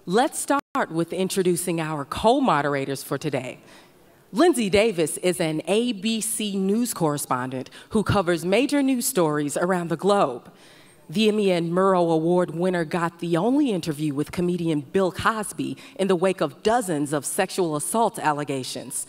Let's start with introducing our co-moderators for today. Lindsay Davis is an ABC News correspondent who covers major news stories around the globe. The Emmy and Murrow Award winner got the only interview with comedian Bill Cosby in the wake of dozens of sexual assault allegations.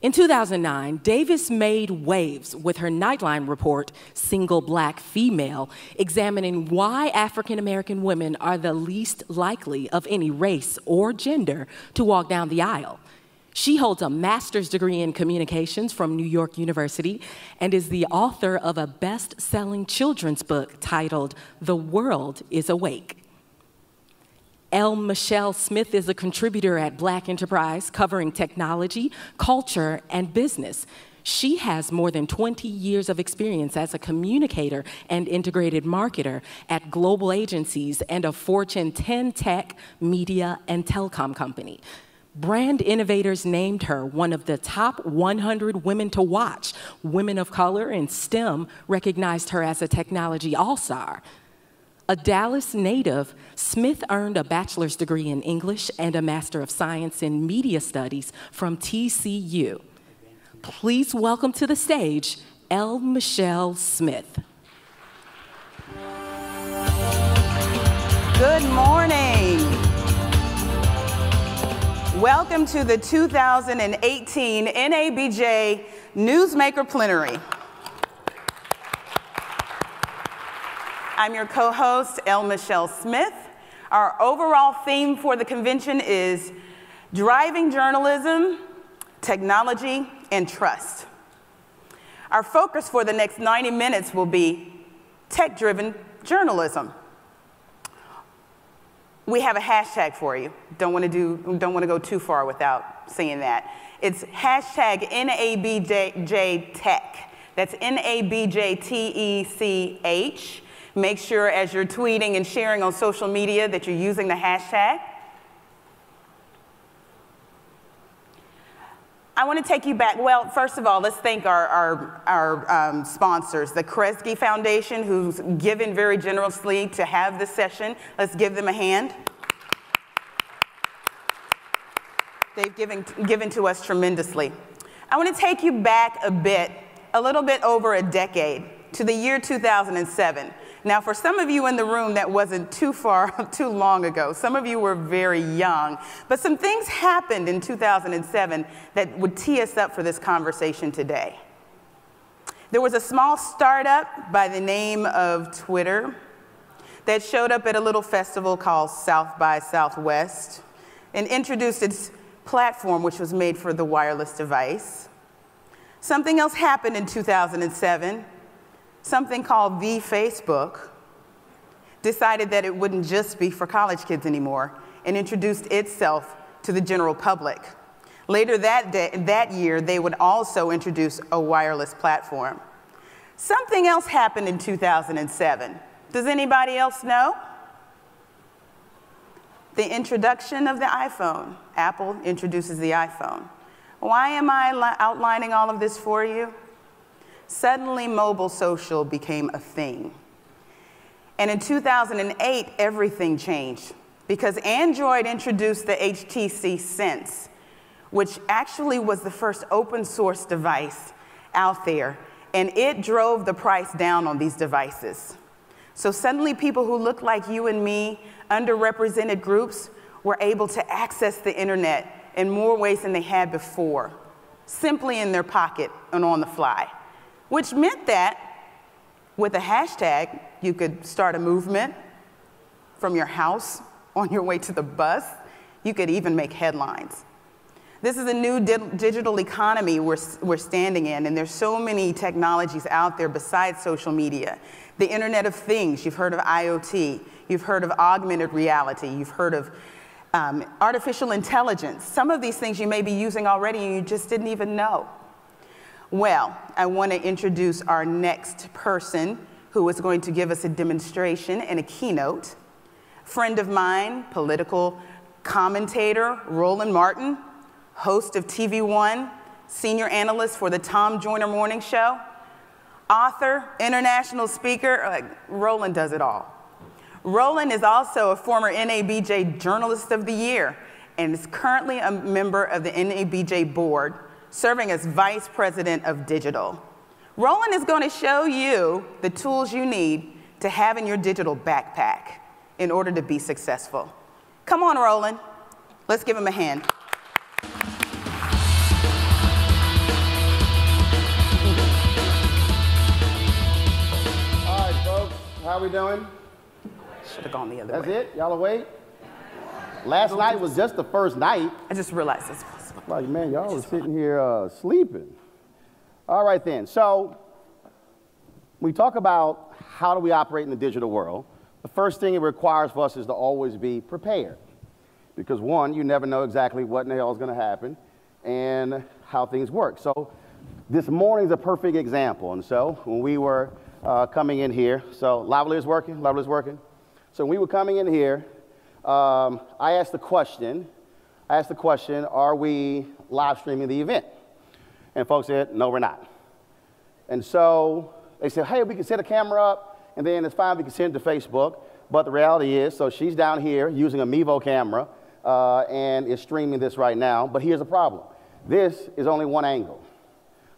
In 2009, Davis made waves with her Nightline report, Single Black Female, examining why African-American women are the least likely of any race or gender to walk down the aisle. She holds a master's degree in communications from New York University and is the author of a best-selling children's book titled The World is Awake. L. Michelle Smith is a contributor at Black Enterprise covering technology, culture, and business. She has more than 20 years of experience as a communicator and integrated marketer at global agencies and a Fortune 10 tech, media, and telecom company. Brand Innovators named her one of the top 100 women to watch. Women of color in STEM recognized her as a technology all-star. A Dallas native, Smith earned a bachelor's degree in English and a Master of Science in Media Studies from TCU. Please welcome to the stage, L. Michelle Smith. Good morning. Welcome to the 2018 NABJ Newsmaker Plenary. I'm your co-host, L. Michelle Smith. Our overall theme for the convention is driving journalism, technology, and trust. Our focus for the next 90 minutes will be tech-driven journalism. We have a hashtag for you. Don't want to go too far without saying that. It's hashtag NABJ That's NABJTECH. Make sure as you're tweeting and sharing on social media that you're using the hashtag. I want to take you back. Well, first of all, let's thank our sponsors, the Kresge Foundation, who's given very generously to have this session. Let's give them a hand. They've given to us tremendously. I want to take you back a little bit over a decade, to the year 2007. Now, for some of you in the room, that wasn't too long ago. Some of you were very young. But some things happened in 2007 that would tee us up for this conversation today. There was a small startup by the name of Twitter that showed up at a little festival called South by Southwest and introduced its platform, which was made for the wireless device. Something else happened in 2007. Something called the Facebook decided that it wouldn't just be for college kids anymore and introduced itself to the general public. Later that year, they would also introduce a wireless platform. Something else happened in 2007. Does anybody else know? The introduction of the iPhone. Apple introduces the iPhone. Why am I outlining all of this for you? Suddenly, mobile social became a thing. And in 2008, everything changed because Android introduced the HTC Sense, which actually was the first open source device out there, and it drove the price down on these devices. So suddenly, people who looked like you and me, underrepresented groups, were able to access the internet in more ways than they had before, simply in their pocket and on the fly. Which meant that with a hashtag, you could start a movement from your house on your way to the bus. You could even make headlines. This is a new digital economy we're standing in, and there's so many technologies out there besides social media. The Internet of Things, you've heard of IoT, you've heard of augmented reality, you've heard of artificial intelligence. Some of these things you may be using already and you just didn't even know. Well, I want to introduce our next person who is going to give us a demonstration and a keynote. Friend of mine, political commentator, Roland Martin, host of TV One, senior analyst for the Tom Joyner Morning Show, author, international speaker, Roland does it all. Roland is also a former NABJ Journalist of the Year and is currently a member of the NABJ board, serving as Vice President of Digital. Roland is going to show you the tools you need to have in your digital backpack in order to be successful. Come on, Roland. Let's give him a hand. All right, folks, how we doing? Should have gone the other way. That's it? Y'all awake? Last night was just the first night. I just realized this was. Like, man, y'all was sitting here sleeping. All right, then. So we talk about how do we operate in the digital world. The first thing it requires for us is to always be prepared. Because one, you never know exactly what in the hell is going to happen and how things work. So this morning's a perfect example. And so when we were coming in here, so Lively is working? Lively is working? So when we were coming in here, I asked the question, are we live streaming the event? And folks said, no, we're not. And so they said, hey, we can set a camera up, and then it's fine, we can send it to Facebook. But the reality is, so she's down here using a Mevo camera and is streaming this right now. But here's the problem. This is only one angle.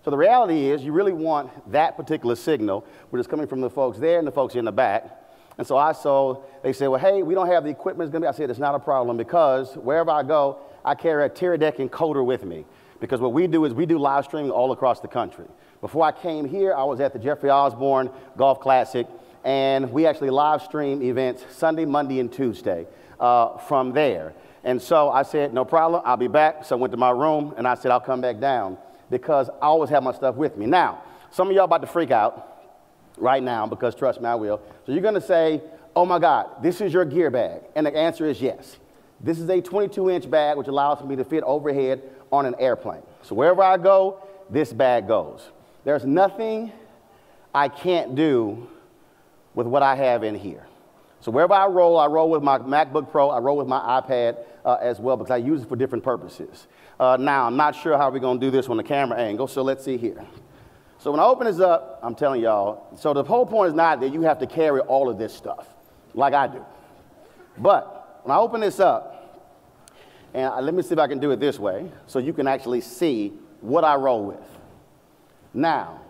So the reality is you really want that particular signal, which is coming from the folks there and the folks in the back. And so they said, well, hey, we don't have the equipment. It's going to be. I said, it's not a problem because wherever I go, I carry a Teradek encoder with me. Because what we do is we do live streaming all across the country. Before I came here, I was at the Jeffrey Osborne Golf Classic, and we actually live stream events Sunday, Monday, and Tuesday from there. And so I said, no problem, I'll be back. So I went to my room, and I said, I'll come back down because I always have my stuff with me. Now, some of y'all about to freak out right now because, trust me, I will. So you're going to say, oh, my God, this is your gear bag. And the answer is yes. This is a 22-inch bag, which allows me to fit overhead on an airplane. So wherever I go, this bag goes. There's nothing I can't do with what I have in here. So wherever I roll with my MacBook Pro, I roll with my iPad as well because I use it for different purposes. Now, I'm not sure how we're going to do this on the camera angle, so let's see here. So when I open this up, I'm telling y'all, so the whole point is not that you have to carry all of this stuff like I do. But when I open this up, and let me see if I can do it this way so you can actually see what I roll with. Now,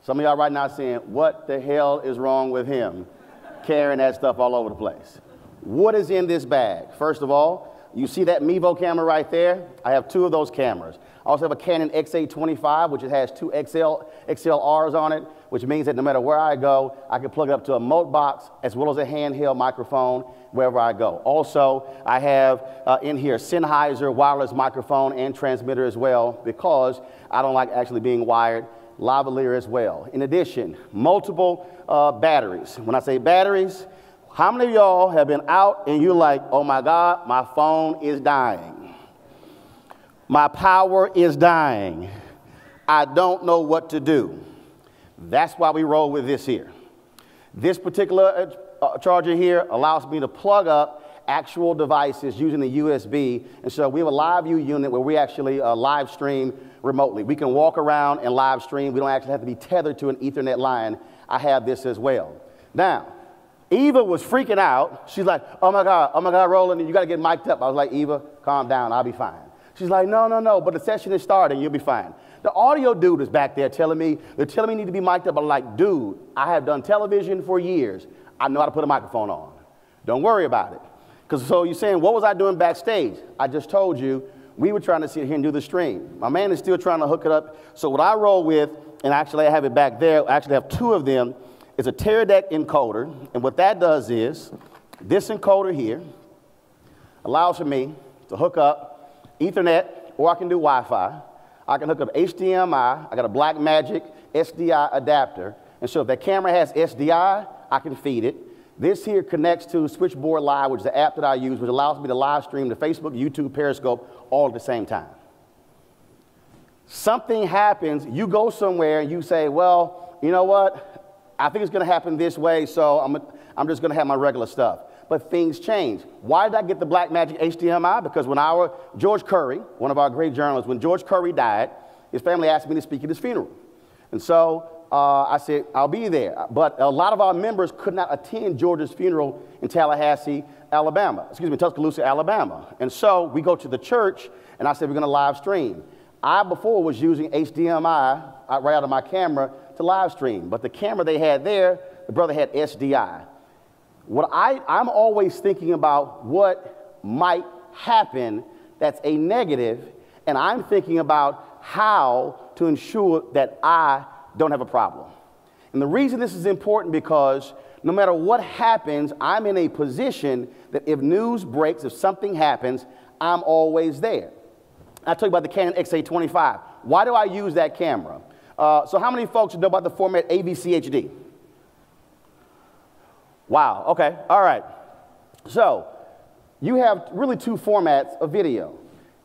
some of y'all right now saying, what the hell is wrong with him carrying that stuff all over the place? What is in this bag? First of all, you see that Mevo camera right there? I have two of those cameras. I also have a Canon X825, which has two XLRs on it, which means that no matter where I go, I can plug it up to a Mote box as well as a handheld microphone wherever I go. Also, I have in here Sennheiser wireless microphone and transmitter as well because I don't like actually being wired. Lavalier as well. In addition, multiple batteries. When I say batteries, how many of y'all have been out and you're like, oh my God, my phone is dying. My power is dying. I don't know what to do. That's why we roll with this here. This particular charger here allows me to plug up actual devices using the USB. And so we have a live view unit where we actually live stream remotely. We can walk around and live stream. We don't actually have to be tethered to an Ethernet line. I have this as well. Now, Eva was freaking out. She's like, oh my God, Roland, you got to get mic'd up. I was like, Eva, calm down, I'll be fine. She's like, no, but the session is starting, you'll be fine. The audio dude is back there telling me you need to be mic'd up. I'm like, dude, I have done television for years. I know how to put a microphone on. Don't worry about it. Because so you're saying, what was I doing backstage? I just told you, we were trying to sit here and do the stream. My man is still trying to hook it up. So what I roll with, and actually I have it back there, I actually have two of them, is a Teradek encoder. And what that does is, this encoder here allows for me to hook up Ethernet, or I can do Wi-Fi. I can hook up HDMI. I got a Blackmagic SDI adapter. And so if that camera has SDI, I can feed it. This here connects to Switchboard Live, which is the app that I use, which allows me to live stream to Facebook, YouTube, Periscope, all at the same time. Something happens, you go somewhere and you say, well, you know what? I think it's going to happen this way, so I'm just going to have my regular stuff. But things change. Why did I get the Blackmagic HDMI? Because when George Curry, one of our great journalists, when George Curry died, his family asked me to speak at his funeral. And so I said, I'll be there. But a lot of our members could not attend George's funeral in Tallahassee, Alabama. Excuse me, Tuscaloosa, Alabama. And so we go to the church, and I said, we're going to live stream. I before was using HDMI right out of my camera to live stream. But the camera they had there, the brother had SDI. I'm always thinking about what might happen that's a negative, and I'm thinking about how to ensure that I don't have a problem. And the reason this is important because no matter what happens, I'm in a position that if news breaks, if something happens, I'm always there. I told you about the Canon XA25. Why do I use that camera? So how many folks know about the format AVCHD? Wow, okay, all right. So you have really two formats of video.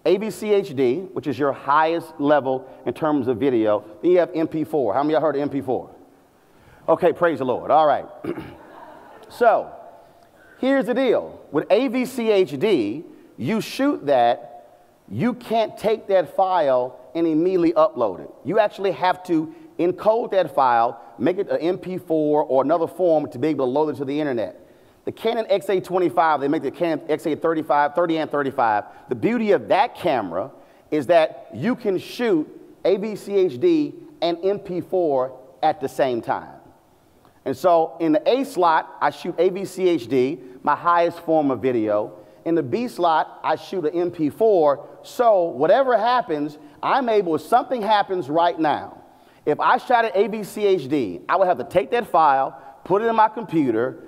AVCHD, which is your highest level in terms of video. Then you have MP4. How many of y'all heard of MP4? Okay, praise the Lord. All right. So here's the deal. With AVCHD, you shoot that, you can't take that file and immediately upload it. You actually have to encode that file, make it an MP4 or another form to be able to load it to the internet. The Canon XA25, they make the Canon XA35, 30 and 35. The beauty of that camera is that you can shoot AVCHD and MP4 at the same time. And so in the A slot, I shoot AVCHD, my highest form of video. In the B slot, I shoot an MP4. So whatever happens, I'm able, if something happens right now, if I shot at AVCHD, I would have to take that file, put it in my computer,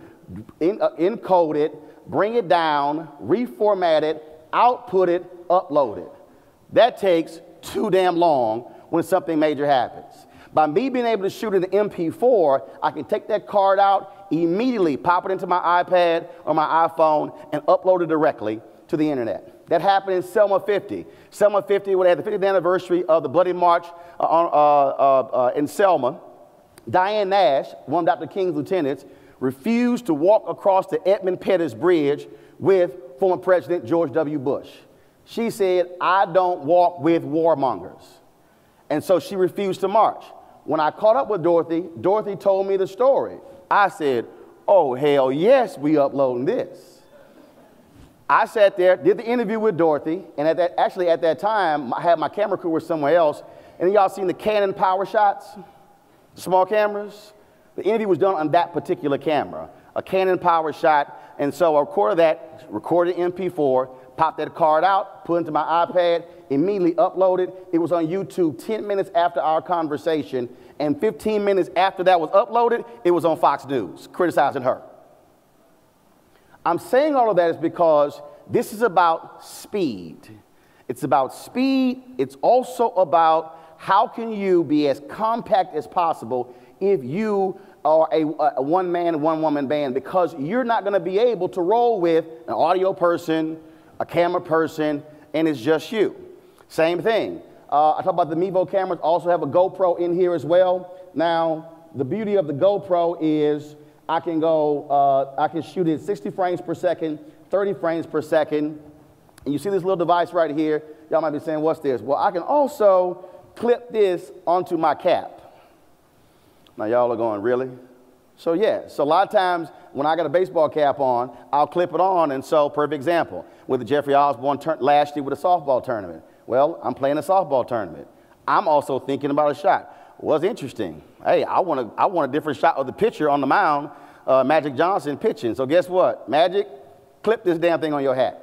encode it, bring it down, reformat it, output it, upload it. That takes too damn long when something major happens. By me being able to shoot an MP4, I can take that card out, immediately pop it into my iPad or my iPhone, and upload it directly to the internet. That happened in Selma 50. Selma 50, when they had the 50th anniversary of the Bloody March in Selma, Diane Nash, one of Dr. King's lieutenants, refused to walk across the Edmund Pettus Bridge with former President George W. Bush. She said, I don't walk with warmongers. And so she refused to march. When I caught up with Dorothy, Dorothy told me the story. I said, oh, hell yes, we uploading this. I sat there, did the interview with Dorothy, and at that time, I had my camera crew somewhere else, and y'all seen the Canon power shots, small cameras? The interview was done on that particular camera, a Canon power shot, and so I recorded that, recorded MP4, popped that card out, put it into my iPad, immediately uploaded. It was on YouTube 10 minutes after our conversation, and 15 minutes after that was uploaded, it was on Fox News, criticizing her. I'm saying all of that is because this is about speed. It's about speed. It's also about how can you be as compact as possible if you are a one-man, one-woman band, because you're not going to be able to roll with an audio person, a camera person, and it's just you. Same thing. I talk about the Mevo cameras, also have a GoPro in here as well. Now, the beauty of the GoPro is I can shoot it 60 frames per second, 30 frames per second. And you see this little device right here. Y'all might be saying, what's this? Well, I can also clip this onto my cap. Now, y'all are going, really? So, yeah. So, a lot of times when I got a baseball cap on, I'll clip it on. And so, perfect example, with the Jeffrey Osborne last year with a softball tournament. Well, I'm playing a softball tournament. I'm also thinking about a shot. What's interesting? Hey, I want a different shot of the pitcher on the mound, Magic Johnson pitching. So guess what? Magic, clip this damn thing on your hat.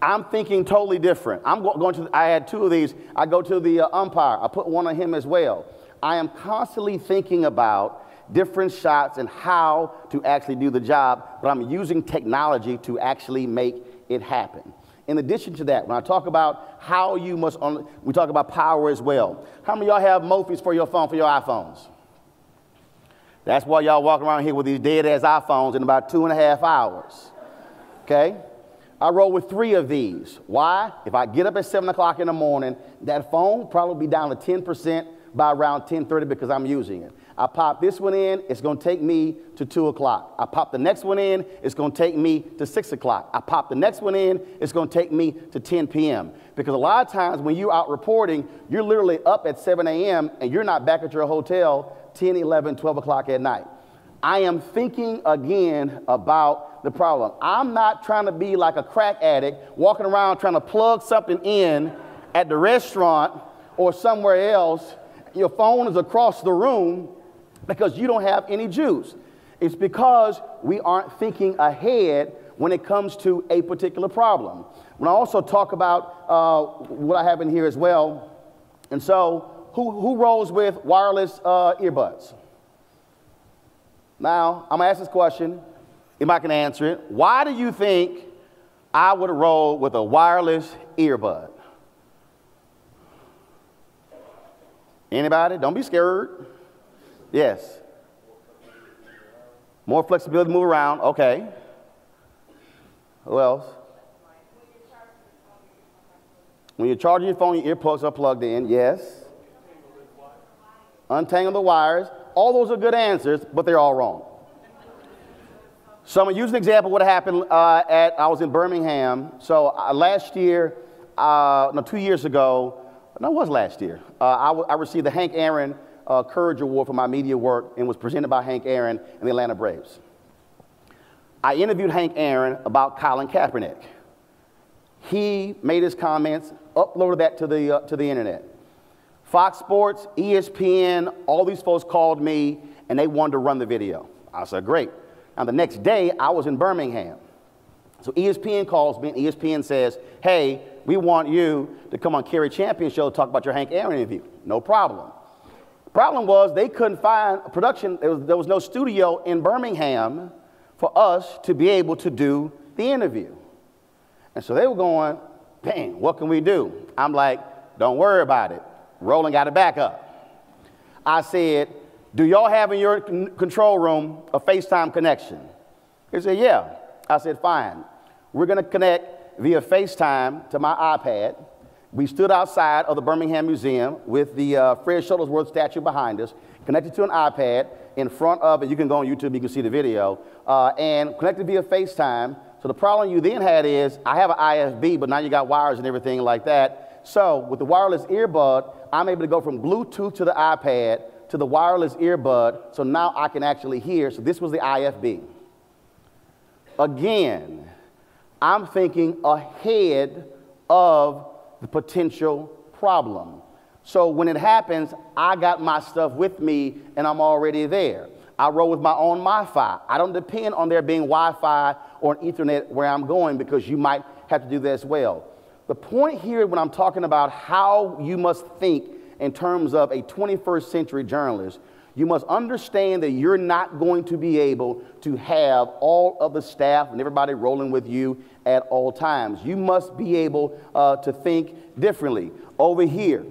I'm thinking totally different. I had two of these. I go to the umpire. I put one on him as well. I am constantly thinking about different shots and how to actually do the job, but I'm using technology to actually make it happen. In addition to that, when I talk about how you must, we talk about power as well. How many of y'all have Mophys for your phone, for your iPhones? That's why y'all walk around here with these dead-ass iPhones in about 2.5 hours, okay? I roll with 3 of these. Why? If I get up at 7 o'clock in the morning, that phone will probably be down to 10% by around 10:30 because I'm using it. I pop this one in, it's going to take me to 2 o'clock. I pop the next one in, it's going to take me to 6 o'clock. I pop the next one in, it's going to take me to 10 p.m. Because a lot of times when you're out reporting, you're literally up at 7 a.m. and you're not back at your hotel 10, 11, 12 o'clock at night. I am thinking again about the problem. I'm not trying to be like a crack addict walking around trying to plug something in at the restaurant or somewhere else. Your phone is across the room because you don't have any juice. It's because we aren't thinking ahead when it comes to a particular problem. When I also talk about what I have in here as well, and so who rolls with wireless earbuds? Now, I'm going to ask this question. Anybody can answer it. Why do you think I would roll with a wireless earbud? Anybody? Don't be scared. Yes. More flexibility to move around. Okay. Who else? When you're charging your phone, your earplugs are plugged in. Yes. Untangle the wires. All those are good answers, but they're all wrong. So I'm going to use an example of what happened I was in Birmingham. So last year, 2 years ago, no, it was last year, I received the Hank Aaron Courage Award for my media work and was presented by Hank Aaron and the Atlanta Braves. I interviewed Hank Aaron about Colin Kaepernick. He made his comments, uploaded that to the internet. Fox Sports, ESPN, all these folks called me and they wanted to run the video. I said, great. Now the next day I was in Birmingham. So ESPN calls me and ESPN says, hey, we want you to come on Carrie Champion Show to talk about your Hank Aaron interview. No problem. Problem was they couldn't find a production. There was no studio in Birmingham for us to be able to do the interview. And so they were going, dang, what can we do? I'm like, don't worry about it. Roland got it back up. I said, do y'all have in your control room a FaceTime connection? He said, yeah. I said, fine. We're going to connect via FaceTime to my iPad. We stood outside of the Birmingham Museum with the Fred Shuttlesworth statue behind us, connected to an iPad in front of it. You can go on YouTube, you can see the video, and connected via FaceTime. So the problem you then had is, I have an IFB, but now you got wires and everything like that. So with the wireless earbud, I'm able to go from Bluetooth to the iPad to the wireless earbud, so now I can actually hear. So this was the IFB. Again, I'm thinking ahead of the potential problem. So when it happens, I got my stuff with me and I'm already there. I roll with my own Wi-Fi. I don't depend on there being Wi-Fi or an Ethernet where I'm going, because you might have to do that as well. The point here when I'm talking about how you must think in terms of a 21st century journalist, you must understand that you're not going to be able to have all of the staff and everybody rolling with you at all times. You must be able to think differently. Over here,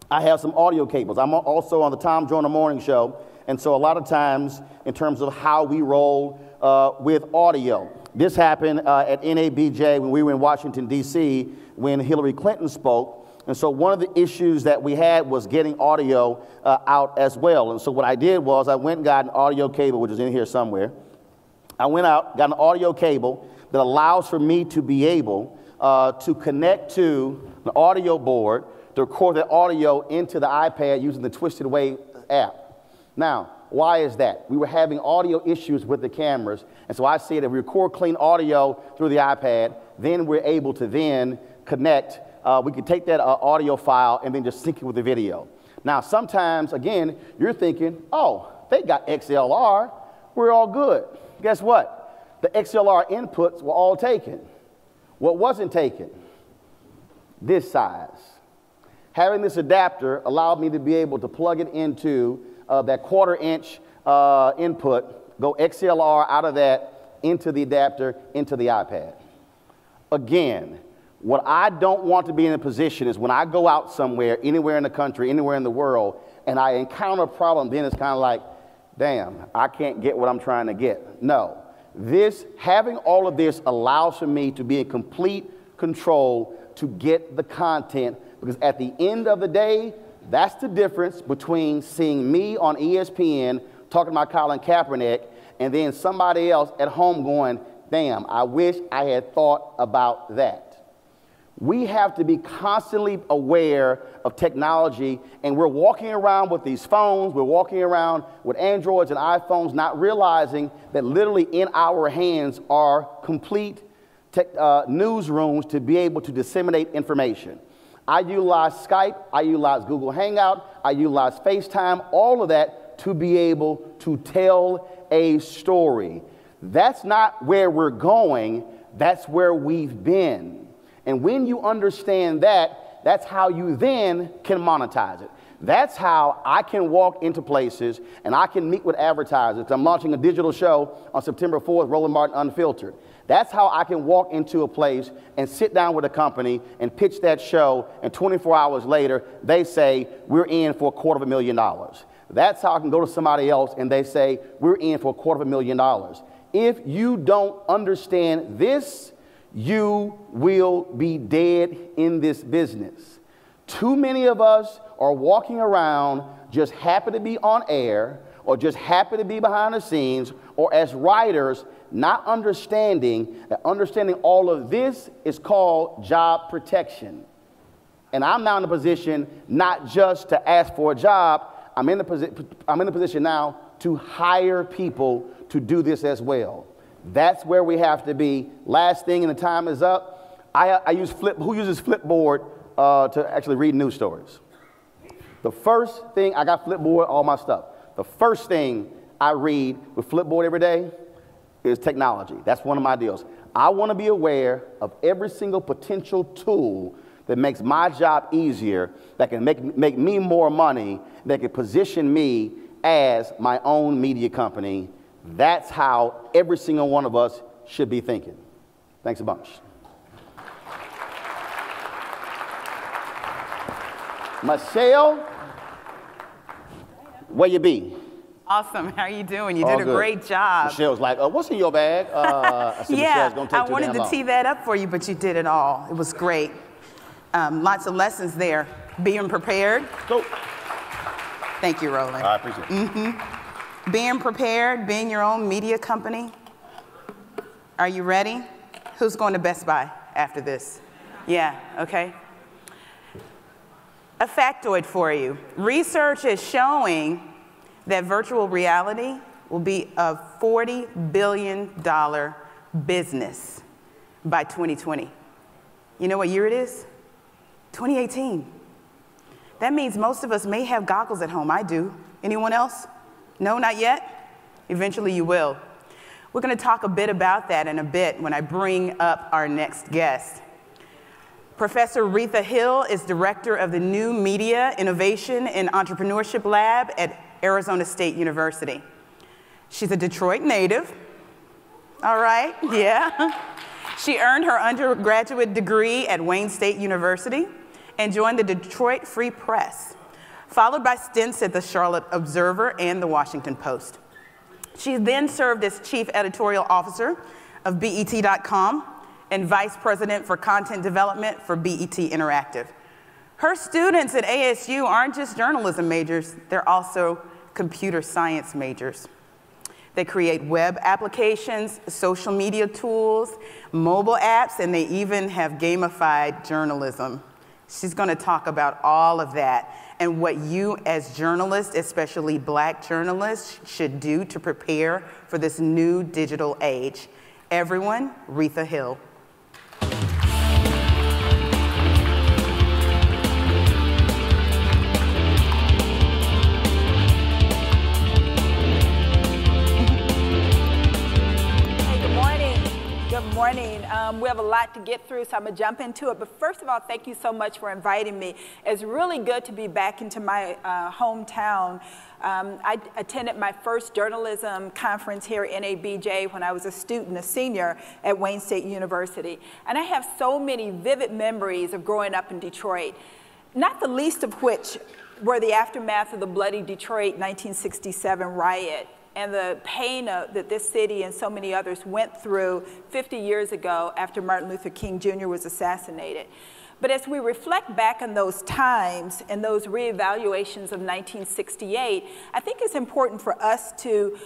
I have some audio cables. I'm also on the Tom Joyner Morning Show, and so a lot of times in terms of how we roll with audio. This happened at NABJ when we were in Washington, D.C., when Hillary Clinton spoke. And so one of the issues that we had was getting audio out as well. And so what I did was I went and got an audio cable, which is in here somewhere. I went out, got an audio cable that allows for me to be able to connect to an audio board to record the audio into the iPad using the Twisted Wave app. Now, why is that? We were having audio issues with the cameras, and so I said if we record clean audio through the iPad, then we're able to then connect. We could take that audio file and then just sync it with the video. Now, sometimes, again, you're thinking, oh, they got XLR. We're all good. Guess what? The XLR inputs were all taken. What wasn't taken? This size. Having this adapter allowed me to be able to plug it into that 1/4 inch input, go XLR out of that into the adapter, into the iPad. Again, what I don't want to be in a position is when I go out somewhere, anywhere in the country, anywhere in the world, and I encounter a problem, then it's kind of like, damn, I can't get what I'm trying to get. No, having all of this allows for me to be in complete control to get the content, because at the end of the day, That's the difference between seeing me on ESPN talking about Colin Kaepernick and then somebody else at home going, damn, I wish I had thought about that. We have to be constantly aware of technology, and we're walking around with these phones, we're walking around with Androids and iPhones, not realizing that literally in our hands are complete newsrooms to be able to disseminate information. I utilize Skype, I utilize Google Hangout, I utilize FaceTime, all of that to be able to tell a story. That's not where we're going, that's where we've been. And when you understand that, that's how you then can monetize it. That's how I can walk into places and I can meet with advertisers. I'm launching a digital show on September 4th, Roland Martin Unfiltered. That's how I can walk into a place and sit down with a company and pitch that show, and 24 hours later, they say, we're in for $250,000. That's how I can go to somebody else and they say, we're in for $250,000. If you don't understand this, you will be dead in this business. Too many of us are walking around just happy to be on air or just happy to be behind the scenes, or as writers, not understanding that understanding all of this is called job protection. And I'm now in a position not just to ask for a job, I'm in the position now to hire people to do this as well. That's where we have to be. Last thing, and the time is up. I use who uses Flipboard to actually read news stories? The first thing, I got Flipboard, all my stuff. The first thing I read with Flipboard every day is technology. That's one of my deals. I want to be aware of every single potential tool that makes my job easier, that can make me more money, that can position me as my own media company. That's how every single one of us should be thinking. Thanks a bunch. Michelle, where you be? Awesome. How are you doing? You did a great job. Michelle's like, what's in your bag? I said, yeah, Michelle's gonna take I wanted to tee that up for you, but you did it all. It was great. Lots of lessons there. Being prepared. Go. Thank you, Roland. I appreciate it. Being prepared, being your own media company. Are you ready? Who's going to Best Buy after this? Yeah, okay. A factoid for you. Research is showing that virtual reality will be a $40 billion business by 2020. You know what year it is? 2018. That means most of us may have goggles at home. I do. Anyone else? No, not yet? Eventually you will. We're going to talk a bit about that in a bit when I bring up our next guest. Professor Retha Hill is director of the New Media Innovation and Entrepreneurship Lab at Arizona State University. She's a Detroit native. All right, yeah. She earned her undergraduate degree at Wayne State University and joined the Detroit Free Press, followed by stints at the Charlotte Observer and the Washington Post. She then served as chief editorial officer of BET.com and vice president for content development for BET Interactive. Her students at ASU aren't just journalism majors, they're also computer science majors. They create web applications, social media tools, mobile apps, and they even have gamified journalism. She's going to talk about all of that and what you as journalists, especially Black journalists, should do to prepare for this new digital age. Everyone, Retha Hill. Good morning. We have a lot to get through, so I'm going to jump into it. But first of all, thank you so much for inviting me. It's really good to be back into my hometown. I attended my first journalism conference here at NABJ when I was a student, a senior at Wayne State University. And I have so many vivid memories of growing up in Detroit, not the least of which were the aftermath of the bloody Detroit 1967 riot and the pain that this city and so many others went through 50 years ago after Martin Luther King Jr. was assassinated. But as we reflect back on those times and those reevaluations of 1968, I think it's important for us to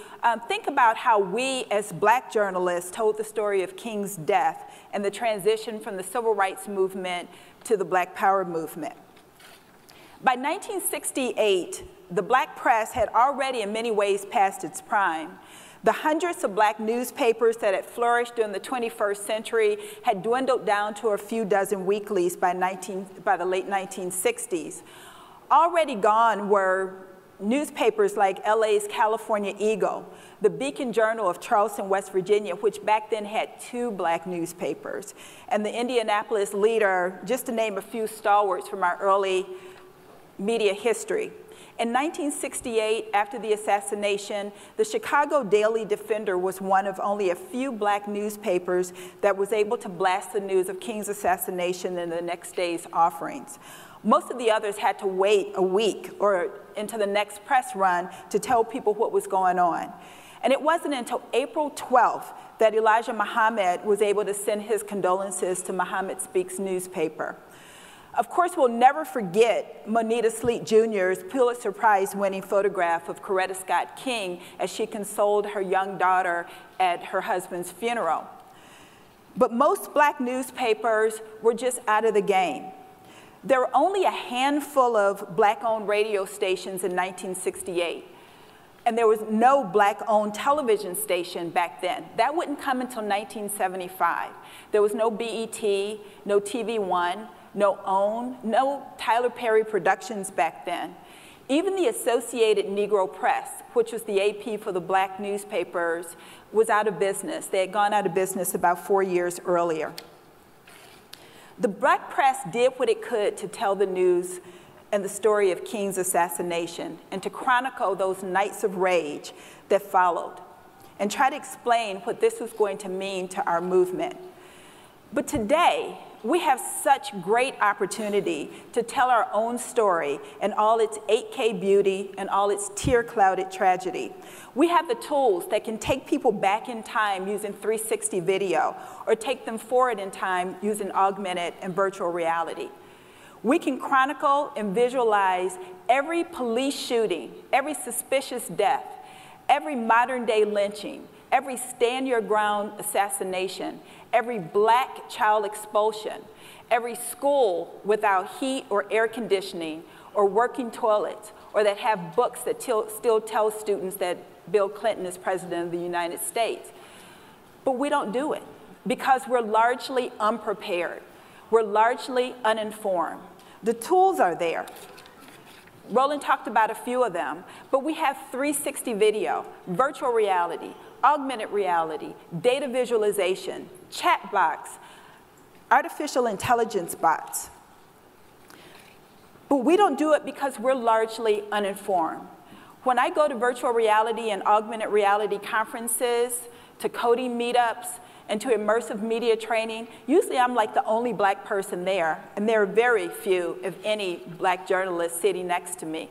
think about how we as Black journalists told the story of King's death and the transition from the Civil Rights Movement to the Black Power movement. By 1968, the Black press had already in many ways passed its prime. The hundreds of Black newspapers that had flourished during the 21st century had dwindled down to a few dozen weeklies by the late 1960s. Already gone were newspapers like LA's California Eagle, the Beacon Journal of Charleston, West Virginia, which back then had 2 Black newspapers, and the Indianapolis Leader, just to name a few stalwarts from our early media history. In 1968, after the assassination, the Chicago Daily Defender was one of only a few Black newspapers that was able to blast the news of King's assassination and the next day's offerings. Most of the others had to wait a week or into the next press run to tell people what was going on. And it wasn't until April 12th that Elijah Muhammad was able to send his condolences to Muhammad Speaks newspaper. Of course, we'll never forget Moneta Sleet Jr.'s Pulitzer Prize-winning photograph of Coretta Scott King as she consoled her young daughter at her husband's funeral. But most Black newspapers were just out of the game. There were only a handful of Black-owned radio stations in 1968, and there was no Black-owned television station back then. That wouldn't come until 1975. There was no BET, no TV One, no OWN, no Tyler Perry Productions back then. Even the Associated Negro Press, which was the AP for the Black newspapers, was out of business. They had gone out of business about 4 years earlier. The Black press did what it could to tell the news and the story of King's assassination and to chronicle those nights of rage that followed and try to explain what this was going to mean to our movement. But today, we have such great opportunity to tell our own story in all its 8K beauty and all its tear-clouded tragedy. We have the tools that can take people back in time using 360 video or take them forward in time using augmented and virtual reality. We can chronicle and visualize every police shooting, every suspicious death, every modern-day lynching, every stand-your-ground assassination, every Black child expulsion, every school without heat or air conditioning or working toilets, or that have books that still tell students that Bill Clinton is president of the United States. But we don't do it because we're largely unprepared. We're largely uninformed. The tools are there. Roland talked about a few of them, but we have 360 video, virtual reality, augmented reality, data visualization, chat box, artificial intelligence bots. But we don't do it because we're largely uninformed. When I go to virtual reality and augmented reality conferences, to coding meetups, and to immersive media training, usually I'm like the only Black person there, and there are very few, if any, Black journalists sitting next to me.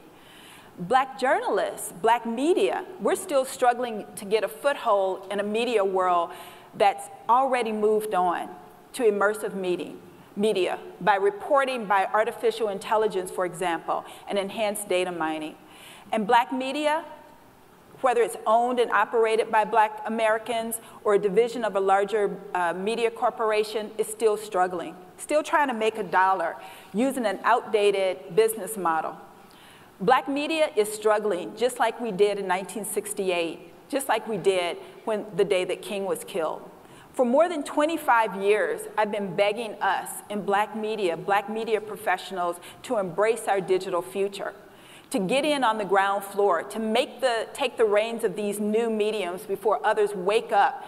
Black journalists, Black media, we're still struggling to get a foothold in a media world that's already moved on to immersive media by reporting by artificial intelligence, for example, and enhanced data mining. And Black media, whether it's owned and operated by Black Americans or a division of a larger media corporation, is still struggling, still trying to make a dollar using an outdated business model. Black media is struggling just like we did in 1968, just like we did when the day that King was killed. For more than 25 years, I've been begging us in Black media professionals to embrace our digital future, to get in on the ground floor, to take the reins of these new mediums before others wake up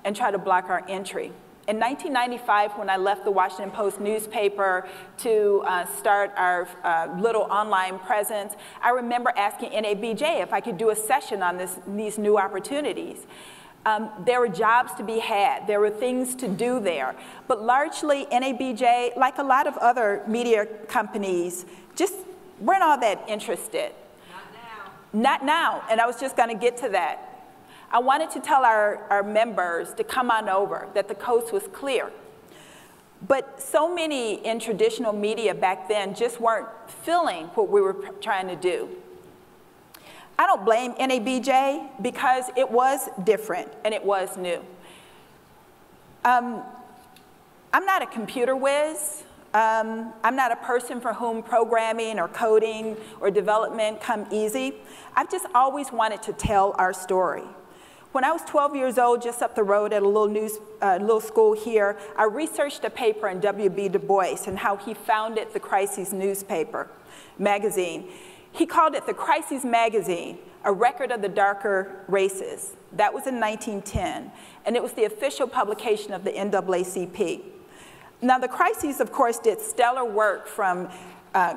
and try to block our entry. In 1995, when I left the Washington Post newspaper to start our little online presence, I remember asking NABJ if I could do a session on these new opportunities. There were jobs to be had. There were things to do there. But largely, NABJ, like a lot of other media companies, just weren't all that interested. Not now, and I was just going to get to that. I wanted to tell our members to come on over, that the coast was clear. But so many in traditional media back then just weren't feeling what we were trying to do. I don't blame NABJ because it was different and it was new. I'm not a computer whiz. I'm not a person for whom programming or coding or development come easy. I've just always wanted to tell our story. When I was 12 years old, just up the road at a little school here, I researched a paper on W.B. Du Bois and how he founded the Crises magazine. He called it the Crises Magazine, a record of the darker races. That was in 1910, and it was the official publication of the NAACP. Now, the Crises, of course, did stellar work from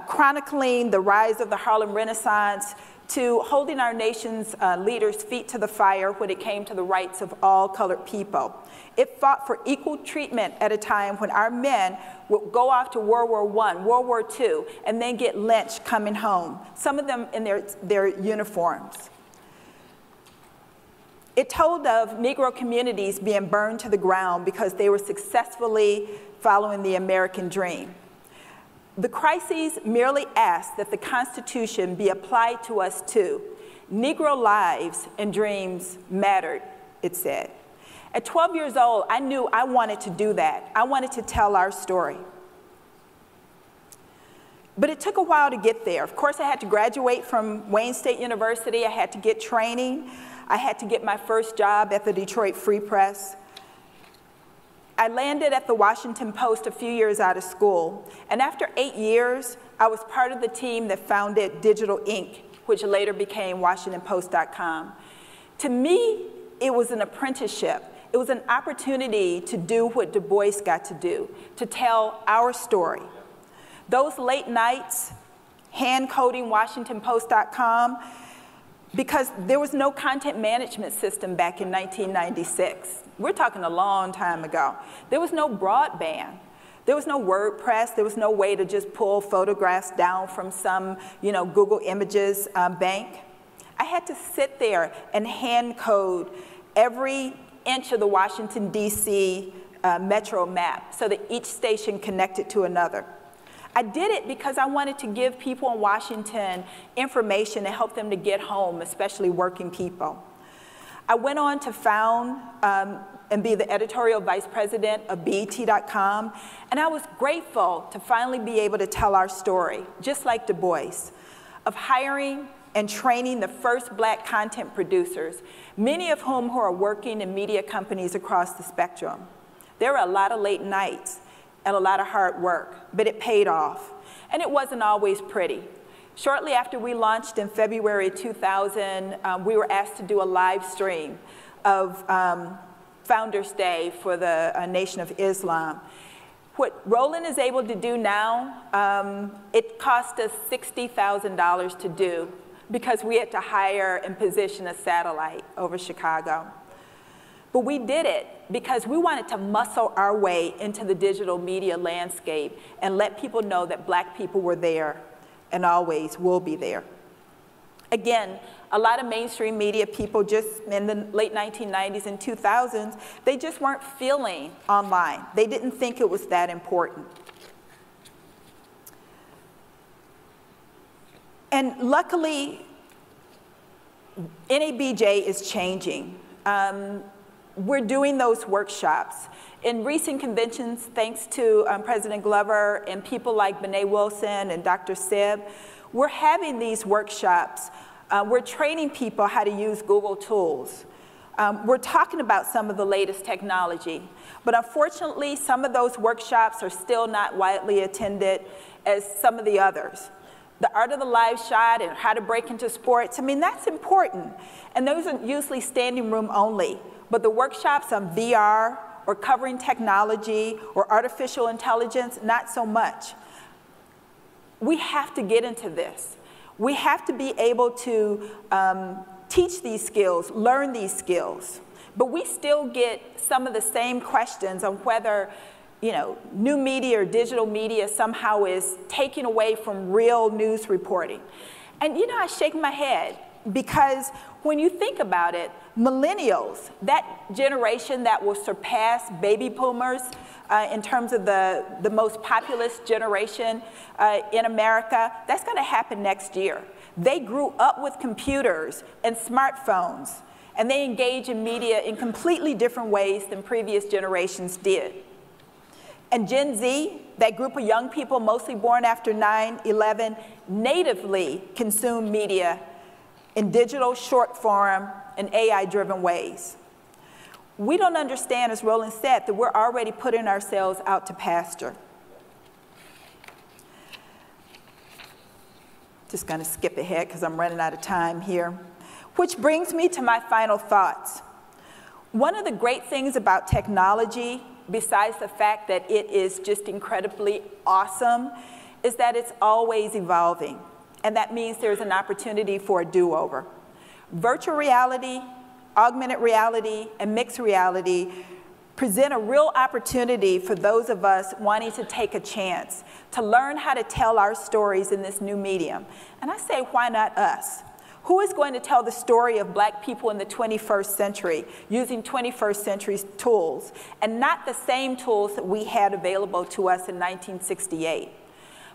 chronicling the rise of the Harlem Renaissance to holding our nation's leaders' feet to the fire when it came to the rights of all colored people. It fought for equal treatment at a time when our men would go off to World War I, World War II, and then get lynched coming home, some of them in their uniforms. It told of Negro communities being burned to the ground because they were successfully following the American dream. The Crises merely asked that the Constitution be applied to us too. Negro lives and dreams mattered, it said. At 12 years old, I knew I wanted to do that. I wanted to tell our story. But it took a while to get there. Of course, I had to graduate from Wayne State University. I had to get training. I had to get my first job at the Detroit Free Press. I landed at the Washington Post a few years out of school, and after 8 years, I was part of the team that founded Digital Inc., which later became WashingtonPost.com. To me, it was an apprenticeship. It was an opportunity to do what Du Bois got to do, to tell our story. Those late nights, hand-coding WashingtonPost.com, because there was no content management system back in 1996. We're talking a long time ago. There was no broadband. There was no WordPress. There was no way to just pull photographs down from some, Google Images bank. I had to sit there and hand code every inch of the Washington, D.C. metro map so that each station connected to another. I did it because I wanted to give people in Washington information to help them to get home, especially working people. I went on to found and be the editorial vice president of BET.com, and I was grateful to finally be able to tell our story, just like Du Bois, of hiring and training the first black content producers, many of whom who are working in media companies across the spectrum. There were a lot of late nights and a lot of hard work, but it paid off. And it wasn't always pretty. Shortly after we launched in February 2000, we were asked to do a live stream of Founders Day for the Nation of Islam. What Roland is able to do now, it cost us $60,000 to do because we had to hire and position a satellite over Chicago. But we did it because we wanted to muscle our way into the digital media landscape and let people know that black people were there and always will be there. Again, a lot of mainstream media people just in the late 1990s and 2000s, they just weren't feeling online. They didn't think it was that important. And luckily, NABJ is changing. We're doing those workshops. In recent conventions, thanks to President Glover and people like Bené Wilson and Dr. Sib, we're having these workshops. We're training people how to use Google tools. We're talking about some of the latest technology, but unfortunately, some of those workshops are still not widely attended as some of the others. The art of the live shot and how to break into sports, I mean, that's important. And those are usually standing room only. But the workshops on VR or covering technology or artificial intelligence, not so much. We have to get into this. We have to be able to teach these skills, learn these skills. But we still get some of the same questions on whether new media or digital media somehow is taking away from real news reporting. And I shake my head because when you think about it, millennials, that generation that will surpass baby boomers in terms of the most populous generation in America, that's going to happen next year. They grew up with computers and smartphones, and they engage in media in completely different ways than previous generations did. And Gen Z, that group of young people mostly born after 9/11, natively consume media in digital, short form, and AI-driven ways. We don't understand, as Roland said, that we're already putting ourselves out to pasture. Just going to skip ahead because I'm running out of time here. Which brings me to my final thoughts. One of the great things about technology, besides the fact that it is just incredibly awesome, is that it's always evolving. And that means there's an opportunity for a do-over. Virtual reality, augmented reality, and mixed reality present a real opportunity for those of us wanting to take a chance to learn how to tell our stories in this new medium. And I say, why not us? Who is going to tell the story of Black people in the 21st century using 21st century tools, and not the same tools that we had available to us in 1968?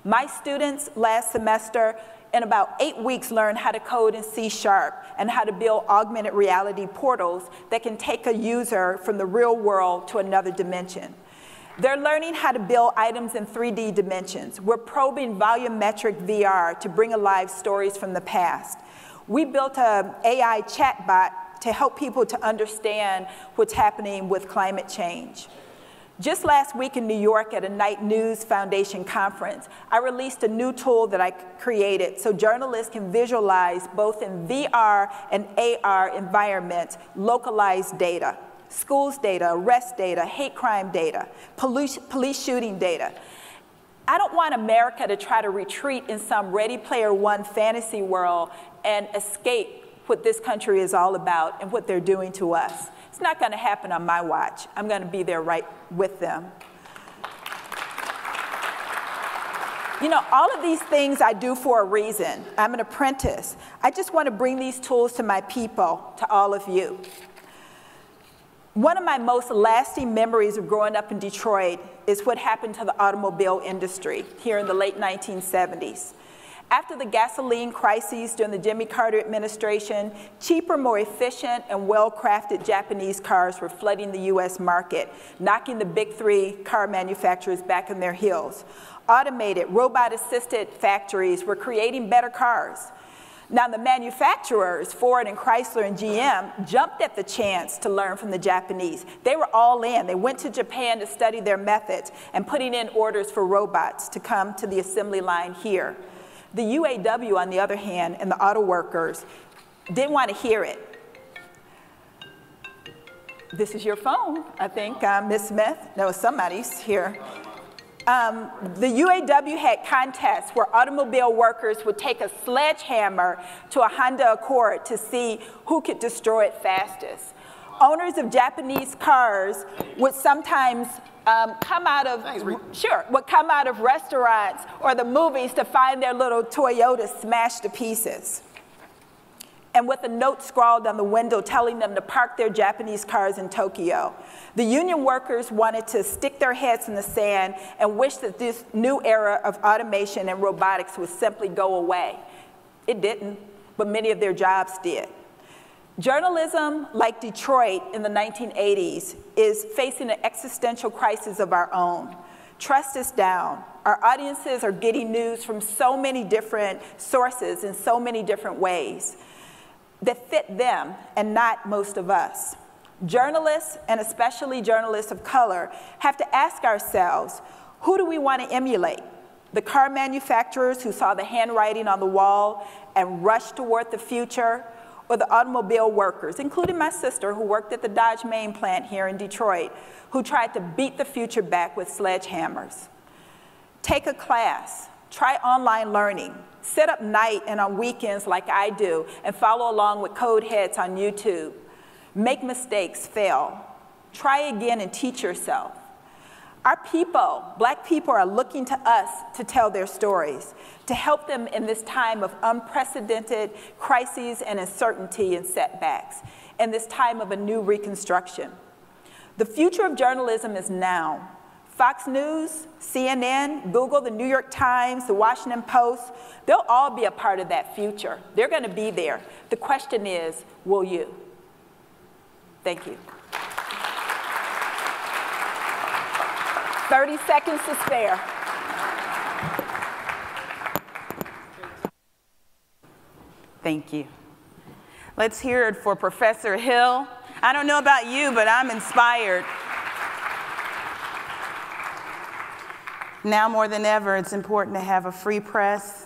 My students last semester, in about 8 weeks, learned how to code in C# and how to build augmented reality portals that can take a user from the real world to another dimension. They're learning how to build items in 3D dimensions. We're probing volumetric VR to bring alive stories from the past. We built an AI chatbot to help people to understand what's happening with climate change. Just last week in New York at a Night News Foundation conference, I released a new tool that I created so journalists can visualize both in VR and AR environments localized data, schools data, arrest data, hate crime data, police shooting data. I don't want America to try to retreat in some Ready Player One fantasy world and escape what this country is all about and what they're doing to us. It's not going to happen on my watch. I'm going to be there right with them. You know, all of these things I do for a reason. I'm an apprentice. I just want to bring these tools to my people, to all of you. One of my most lasting memories of growing up in Detroit is what happened to the automobile industry here in the late 1970s. After the gasoline crises during the Jimmy Carter administration, cheaper, more efficient, and well-crafted Japanese cars were flooding the US market, knocking the big three car manufacturers back on their heels. Automated, robot-assisted factories were creating better cars. Now the manufacturers, Ford and Chrysler and GM, jumped at the chance to learn from the Japanese. They were all in. They went to Japan to study their methods and putting in orders for robots to come to the assembly line here. The UAW, on the other hand, and the auto workers didn't want to hear it. This is your phone, I think, Ms. Smith. No, somebody's here. The UAW had contests where automobile workers would take a sledgehammer to a Honda Accord to see who could destroy it fastest. Owners of Japanese cars would sometimes come out of restaurants or the movies to find their little Toyota smashed to pieces, and with a note scrawled on the window telling them to park their Japanese cars in Tokyo. The union workers wanted to stick their heads in the sand and wish that this new era of automation and robotics would simply go away. It didn't, but many of their jobs did. Journalism, like Detroit in the 1980s, is facing an existential crisis of our own. Trust is down. Our audiences are getting news from so many different sources in so many different ways that fit them and not most of us. Journalists, and especially journalists of color, have to ask ourselves, who do we want to emulate? The car manufacturers who saw the handwriting on the wall and rushed toward the future, or the automobile workers, including my sister who worked at the Dodge main plant here in Detroit, who tried to beat the future back with sledgehammers? Take a class, try online learning, sit up night and on weekends like I do, and follow along with code heads on YouTube. Make mistakes, fail. Try again and teach yourself. Our people, Black people, are looking to us to tell their stories, to help them in this time of unprecedented crises and uncertainty and setbacks, in this time of a new reconstruction. The future of journalism is now. Fox News, CNN, Google, the New York Times, the Washington Post, they'll all be a part of that future. They're going to be there. The question is, will you? Thank you. 30 seconds to spare. Thank you. Let's hear it for Professor Hill. I don't know about you, but I'm inspired. Now more than ever, it's important to have a free press,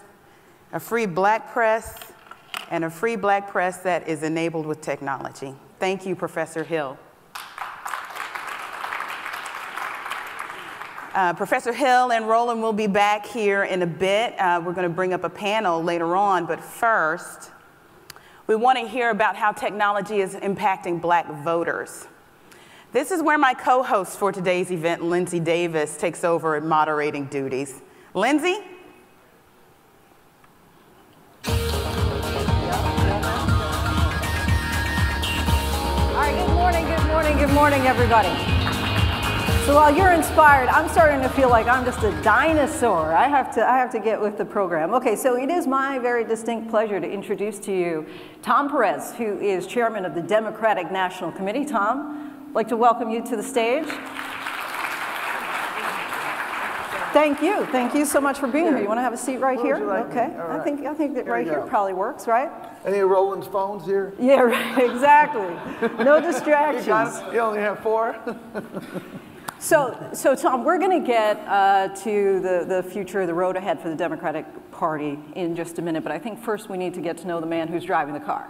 a free black press, and a free black press that is enabled with technology. Thank you, Professor Hill. Professor Hill and Roland will be back here in a bit. We're going to bring up a panel later on, but first, we want to hear about how technology is impacting black voters. This is where my co-host for today's event, Lindsay Davis, takes over at moderating duties. Lindsay? All right, good morning, everybody. So while you're inspired, I'm starting to feel like I'm just a dinosaur. I have to get with the program. Okay, so it is my very distinct pleasure to introduce to you Tom Perez, who is chairman of the Democratic National Committee. Tom, I'd like to welcome you to the stage. Thank you so much for being here. You want to have a seat right here? Okay, right. I think that right here probably works, right? Any of Roland's phones here? Yeah, right, exactly. No distractions. You only have 4? So Tom, we're going to get to the future, the road ahead for the Democratic Party in just a minute, but I think first we need to get to know the man who's driving the car.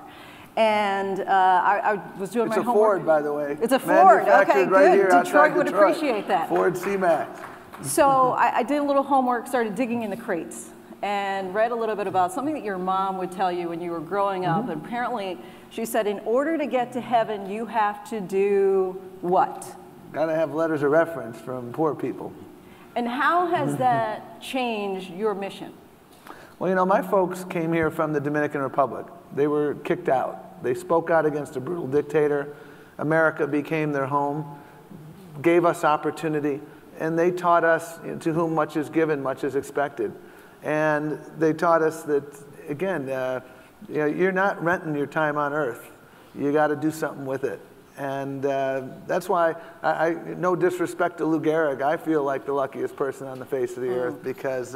And I was doing my homework. It's a Ford, by the way. It's a Ford, okay, right good. Here Detroit would appreciate that. Ford C-Max. So I did a little homework, started digging in the crates, and read a little bit about something that your mom would tell you when you were growing up. And apparently, she said, in order to get to heaven, you have to do what? Got to have letters of reference from poor people. And how has that changed your mission? Well, you know, my folks came here from the Dominican Republic. They were kicked out. They spoke out against a brutal dictator. America became their home, gave us opportunity, and they taught us, to whom much is given, much is expected. And they taught us that, again, you're not renting your time on earth. You got to do something with it. And that's why, no disrespect to Lou Gehrig, I feel like the luckiest person on the face of the earth, because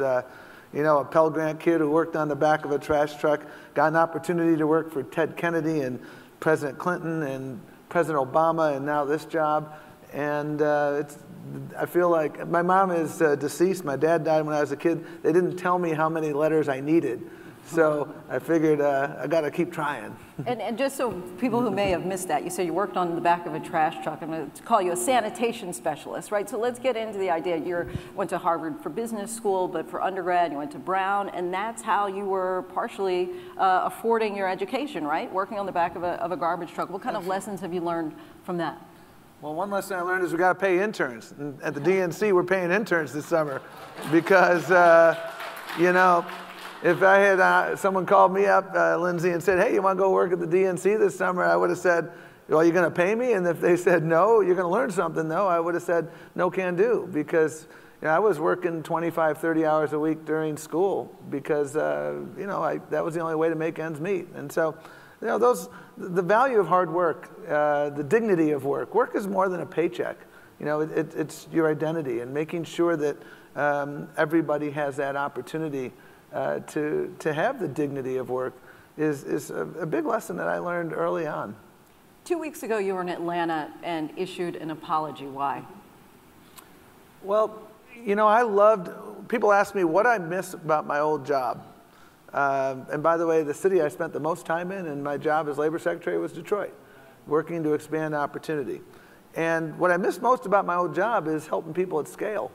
you know, a Pell Grant kid who worked on the back of a trash truck, got an opportunity to work for Ted Kennedy and President Clinton and President Obama, and now this job. And I feel like, my mom is deceased, my dad died when I was a kid. They didn't tell me how many letters I needed. So I figured I got to keep trying. And just so people who may have missed that, you said you worked on the back of a trash truck. I'm going to call you a sanitation specialist, right? So let's get into the idea. You went to Harvard for business school, but for undergrad you went to Brown, and that's how you were partially affording your education, right? Working on the back of a garbage truck. What kind of lessons have you learned from that? Well, one lesson I learned is we got to pay interns. And at the DNC, we're paying interns this summer because, you know, if I had someone called me up, Lindsay, and said, hey, you want to go work at the DNC this summer, I would have said, well, you're going to pay me? And if they said, no, you're going to learn something, though, I would have said, no can do. Because you know, I was working 25, 30 hours a week during school because, you know, that was the only way to make ends meet. And so, you know, the value of hard work, the dignity of work. Work is more than a paycheck. You know, it's your identity, and making sure that everybody has that opportunity to have the dignity of work is a big lesson that I learned early on. 2 weeks ago, you were in Atlanta and issued an apology. Why? Well, you know, people ask me what I miss about my old job. And by the way, the city I spent the most time in and my job as labor secretary was Detroit, working to expand opportunity. And what I miss most about my old job is helping people at scale.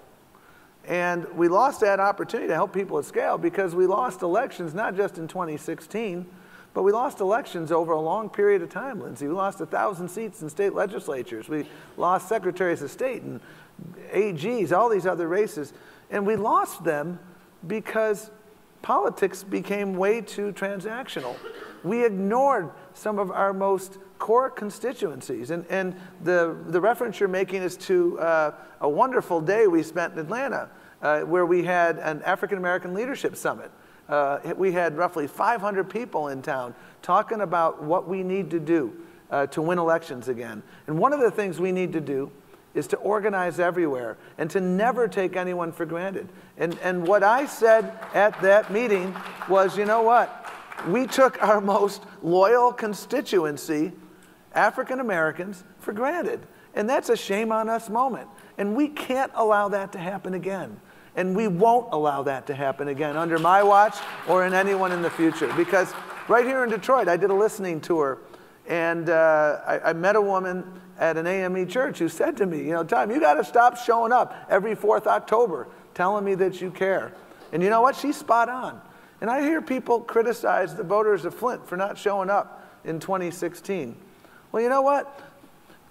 And we lost that opportunity to help people at scale because we lost elections, not just in 2016, but we lost elections over a long period of time, Lindsay. We lost 1,000 seats in state legislatures. We lost secretaries of state and AGs, all these other races. And we lost them because politics became way too transactional. We ignored some of our most core constituencies. And the reference you're making is to a wonderful day we spent in Atlanta, where we had an African American Leadership Summit. We had roughly 500 people in town talking about what we need to do to win elections again. And one of the things we need to do is to organize everywhere and to never take anyone for granted. And what I said at that meeting was, you know what? We took our most loyal constituency, African Americans, for granted. And that's a shame on us moment. And we can't allow that to happen again. And we won't allow that to happen again under my watch or in anyone in the future. Because right here in Detroit, I did a listening tour, and I met a woman at an AME church who said to me, you know, Tom, you got to stop showing up every 4th October telling me that you care. And you know what? She's spot on. And I hear people criticize the voters of Flint for not showing up in 2016. Well, you know what?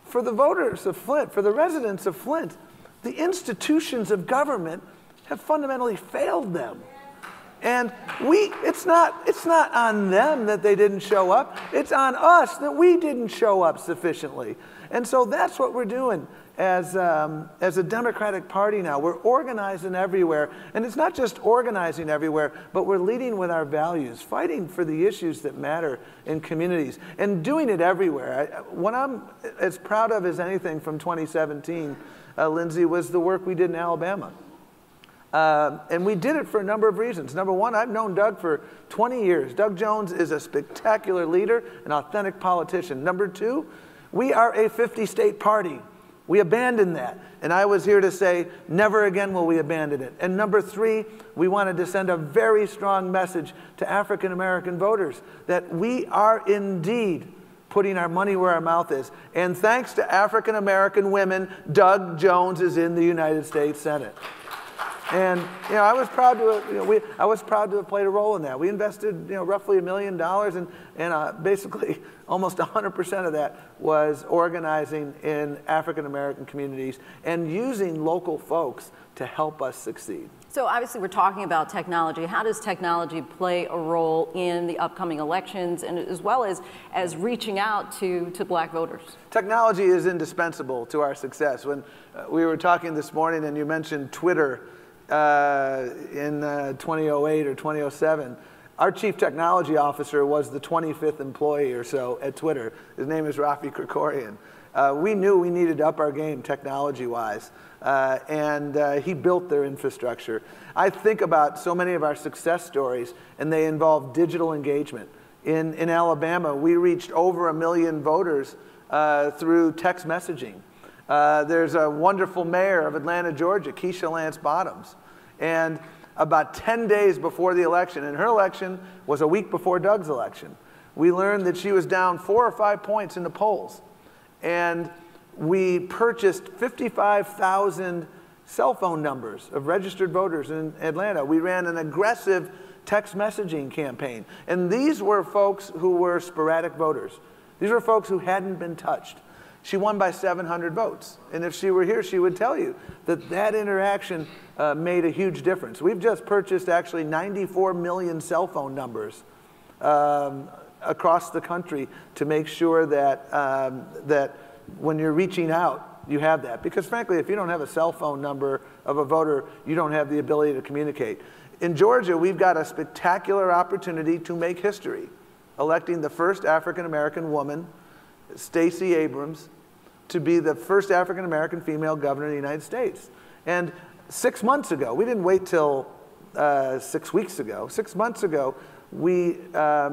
For the voters of Flint, for the residents of Flint, the institutions of government have fundamentally failed them. And it's not on them that they didn't show up. It's on us that we didn't show up sufficiently. And so that's what we're doing as a Democratic Party now. We're organizing everywhere. And it's not just organizing everywhere, but we're leading with our values, fighting for the issues that matter in communities, and doing it everywhere. What I'm as proud of as anything from 2017, Lindsay, was the work we did in Alabama. And we did it for a number of reasons. Number one, I've known Doug for 20 years. Doug Jones is a spectacular leader, an authentic politician. Number two, we are a 50-state party. We abandoned that. And I was here to say, never again will we abandon it. And number three, we wanted to send a very strong message to African American voters that we are indeed putting our money where our mouth is. And thanks to African American women, Doug Jones is in the United States Senate. And you know, I was proud to have played a role in that. We invested roughly $1 million, and basically almost 100% of that was organizing in African American communities and using local folks to help us succeed. So obviously we're talking about technology. How does technology play a role in the upcoming elections, and as well as reaching out to black voters? Technology is indispensable to our success. When we were talking this morning and you mentioned Twitter, in 2008 or 2007, our chief technology officer was the 25th employee or so at Twitter. His name is Rafi Krikorian. We knew we needed to up our game technology-wise, and he built their infrastructure. I think about so many of our success stories, and they involve digital engagement. In Alabama, we reached over 1 million voters through text messaging. There's a wonderful mayor of Atlanta, Georgia, Keisha Lance Bottoms. And about 10 days before the election, and her election was a week before Doug's election, we learned that she was down 4 or 5 points in the polls. And we purchased 55,000 cell phone numbers of registered voters in Atlanta. We ran an aggressive text messaging campaign. And these were folks who were sporadic voters. These were folks who hadn't been touched. She won by 700 votes. And if she were here, she would tell you that that interaction made a huge difference. We've just purchased actually 94 million cell phone numbers across the country to make sure that, that when you're reaching out, you have that. Because frankly, if you don't have a cell phone number of a voter, you don't have the ability to communicate. In Georgia, we've got a spectacular opportunity to make history, electing the first African-American woman, Stacey Abrams, to be the first African-American female governor of the United States. And 6 months ago, we didn't wait till 6 weeks ago, 6 months ago, we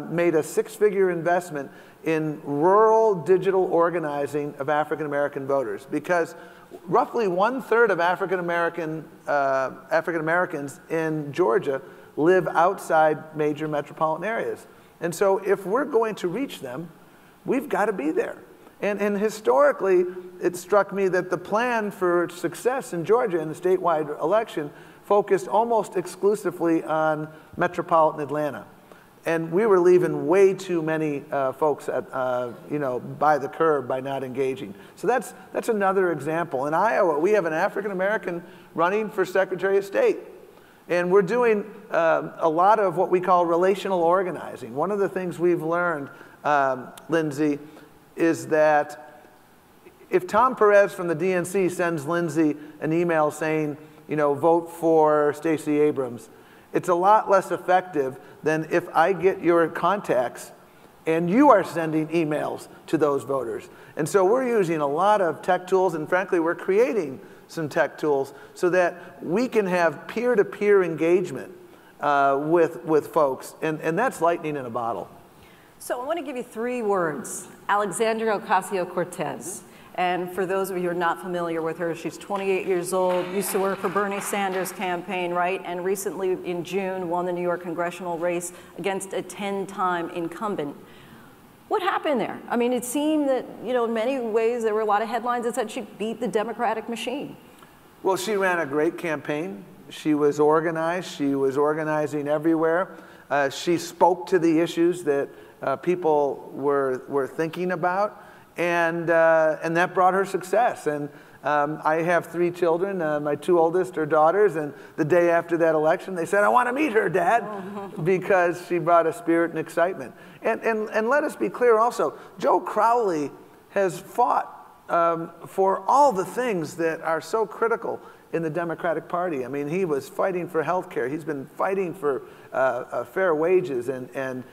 made a 6-figure investment in rural digital organizing of African-American voters, because roughly 1/3 of African Americans in Georgia live outside major metropolitan areas. And so if we're going to reach them, we've got to be there. And historically, it struck me that the plan for success in Georgia in the statewide election focused almost exclusively on metropolitan Atlanta. And we were leaving way too many folks at, by the curb by not engaging. So that's another example. In Iowa, we have an African American running for Secretary of State. And we're doing a lot of what we call relational organizing. One of the things we've learned, Lindsay, is that if Tom Perez from the DNC sends Lindsay an email saying, you know, vote for Stacey Abrams, it's a lot less effective than if I get your contacts and you are sending emails to those voters. And so we're using a lot of tech tools, and frankly, we're creating some tech tools so that we can have peer-to-peer engagement with folks, and that's lightning in a bottle. So I want to give you 3 words: Alexandria Ocasio-Cortez. And for those of you who are not familiar with her, she's 28 years old, used to work for Bernie Sanders' campaign, right? And recently, in June, won the New York congressional race against a 10-time incumbent. What happened there? I mean, it seemed that, you know, in many ways, there were a lot of headlines that said she beat the Democratic machine. Well, she ran a great campaign. She was organized. She was organizing everywhere. She spoke to the issues that people were thinking about. And that brought her success. And I have 3 children. My 2 oldest are daughters. And the day after that election, they said, "I want to meet her, Dad," because she brought a spirit and excitement. And let us be clear also, Joe Crowley has fought for all the things that are so critical in the Democratic Party. I mean, he was fighting for health care. He's been fighting for fair wages and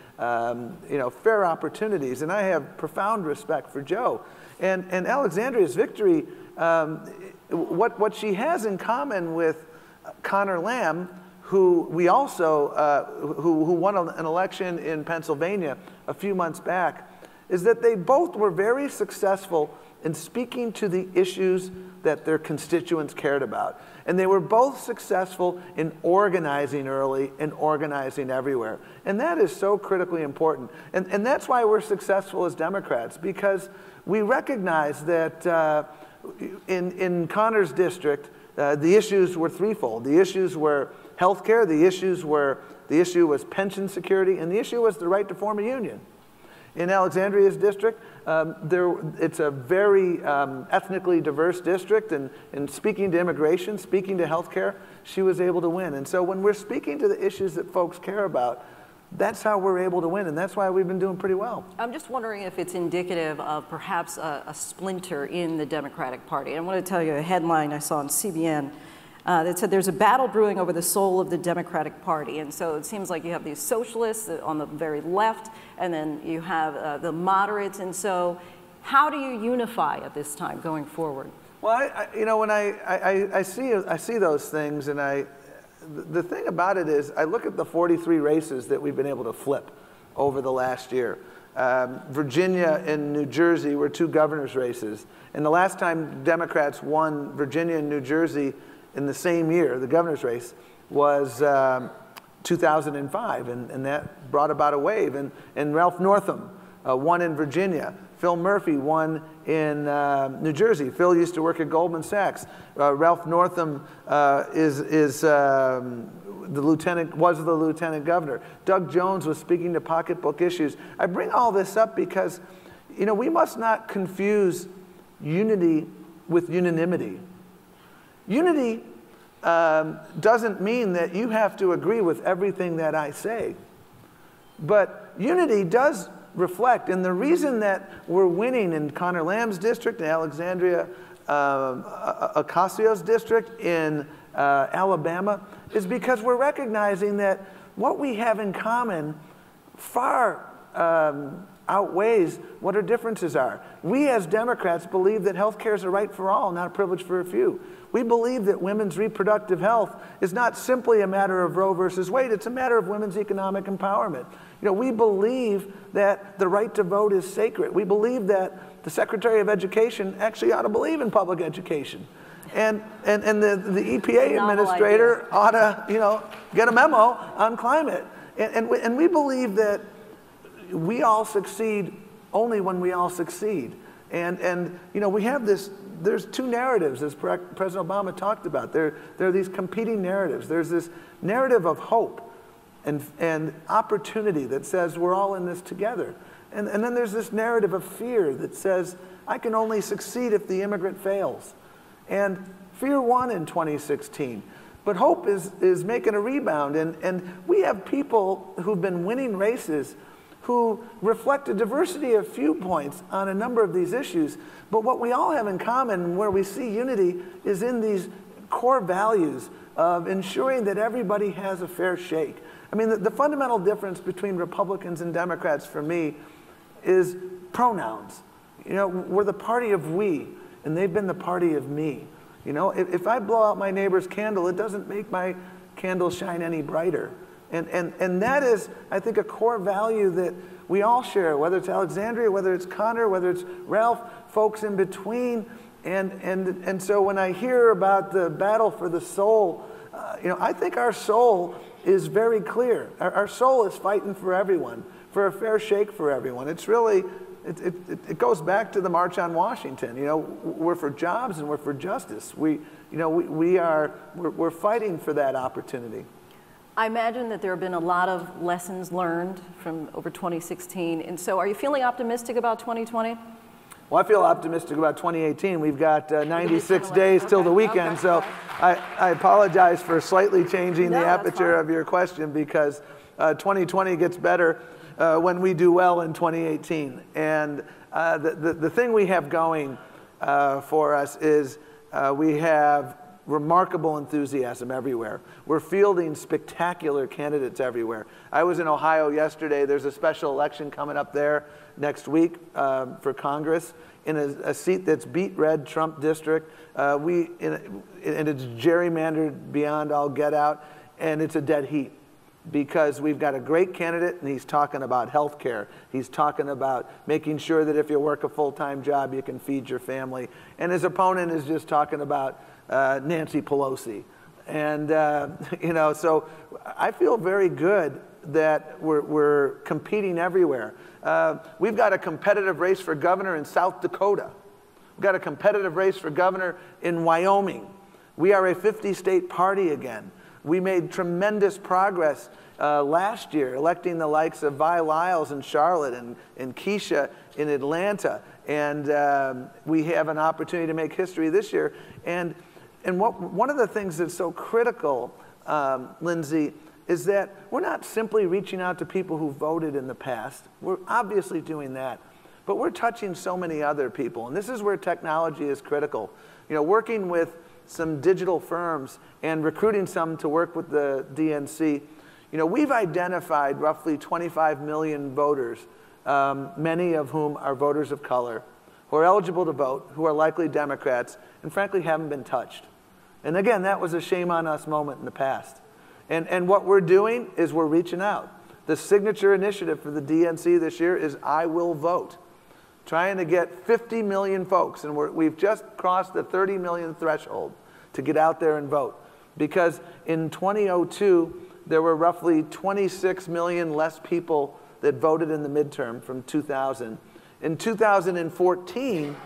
you know, fair opportunities. And I have profound respect for Joe. And Alexandria's victory, what she has in common with Connor Lamb, who we also, who won an election in Pennsylvania a few months back, is that they both were very successful in speaking to the issues that their constituents cared about. And they were both successful in organizing early and organizing everywhere. And that is so critically important. And that's why we're successful as Democrats, because we recognize that in Connor's district, the issues were threefold. The issues were health care, the issue was pension security, and the issue was the right to form a union. In Alexandria's district, it's a very ethnically diverse district, and speaking to immigration, speaking to healthcare, she was able to win. And so when we're speaking to the issues that folks care about, that's how we're able to win, and that's why we've been doing pretty well. I'm just wondering if it's indicative of perhaps a splinter in the Democratic Party. I want to tell you a headline I saw on CBN that said there's a battle brewing over the soul of the Democratic Party. And so it seems like you have these socialists on the very left, and then you have the moderates. And so how do you unify at this time going forward? Well, you know, when I see those things, and the thing about it is I look at the 43 races that we've been able to flip over the last year. Virginia and New Jersey were 2 governor's races. And the last time Democrats won Virginia and New Jersey in the same year, the governor's race, was 2005, and that brought about a wave. And Ralph Northam won in Virginia. Phil Murphy won in New Jersey. Phil used to work at Goldman Sachs. Ralph Northam was the lieutenant governor. Doug Jones was speaking to pocketbook issues. I bring all this up because, you know, we must not confuse unity with unanimity. Unity doesn't mean that you have to agree with everything that I say. But unity does reflect, and the reason that we're winning in Connor Lamb's district, in Alexandria Ocasio-Cortez's district, in Alabama, is because we're recognizing that what we have in common far outweighs what our differences are. We as Democrats believe that health care is a right for all, not a privilege for a few. We believe that women's reproductive health is not simply a matter of Roe versus Wade, it's a matter of women's economic empowerment. You know, we believe that the right to vote is sacred. We believe that the Secretary of Education actually ought to believe in public education. And the EPA administrator ought to, you know, get a memo on climate. And we believe that we all succeed only when we all succeed. And you know, we have this, there's 2 narratives, as President Obama talked about. There are these competing narratives. There's this narrative of hope and opportunity that says we're all in this together. And then there's this narrative of fear that says, I can only succeed if the immigrant fails. And fear won in 2016. But hope is making a rebound. And we have people who've been winning races who reflect a diversity of viewpoints on a number of these issues. But what we all have in common, where we see unity, is in these core values of ensuring that everybody has a fair shake. I mean, the fundamental difference between Republicans and Democrats for me is pronouns. You know, we're the party of we, and they've been the party of me. You know, if I blow out my neighbor's candle, it doesn't make my candle shine any brighter. And that is, I think, a core value that we all share, whether it's Alexandria, whether it's Connor, whether it's Ralph, folks in between. And so when I hear about the battle for the soul, you know, I think our soul is very clear. Our soul is fighting for everyone, for a fair shake for everyone. It's really, it goes back to the March on Washington. You know, we're for jobs and we're for justice. We're fighting for that opportunity. I imagine that there have been a lot of lessons learned from over 2016. And so are you feeling optimistic about 2020? Well, I feel optimistic about 2018. We've got 96 days till the weekend, so I apologize for slightly changing the aperture of your question, because 2020 gets better when we do well in 2018. And the thing we have going for us is we have remarkable enthusiasm everywhere. We're fielding spectacular candidates everywhere. I was in Ohio yesterday. There's a special election coming up there next week for Congress in a seat that's beat red Trump district. And it's gerrymandered beyond all get out, and it's a dead heat, because we've got a great candidate, and he's talking about health care. He's talking about making sure that if you work a full-time job, you can feed your family. And his opponent is just talking about Nancy Pelosi. And, you know, so I feel very good that we're competing everywhere. We've got a competitive race for governor in South Dakota. We've got a competitive race for governor in Wyoming. We are a 50-state party again. We made tremendous progress last year, electing the likes of Vi Lyles in Charlotte and Keisha in Atlanta. And we have an opportunity to make history this year. And one of the things that's so critical, Lindsay, is that we're not simply reaching out to people who voted in the past. We're obviously doing that, but we're touching so many other people. And this is where technology is critical. You know, working with some digital firms and recruiting some to work with the DNC, you know, we've identified roughly 25 million voters, many of whom are voters of color, who are eligible to vote, who are likely Democrats, and frankly haven't been touched. And again, that was a shame on us moment in the past. And what we're doing is we're reaching out. The signature initiative for the DNC this year is I Will Vote, trying to get 50 million folks, and we've just crossed the 30 million threshold to get out there and vote. Because in 2002, there were roughly 26 million less people that voted in the midterm from 2000. In 2014,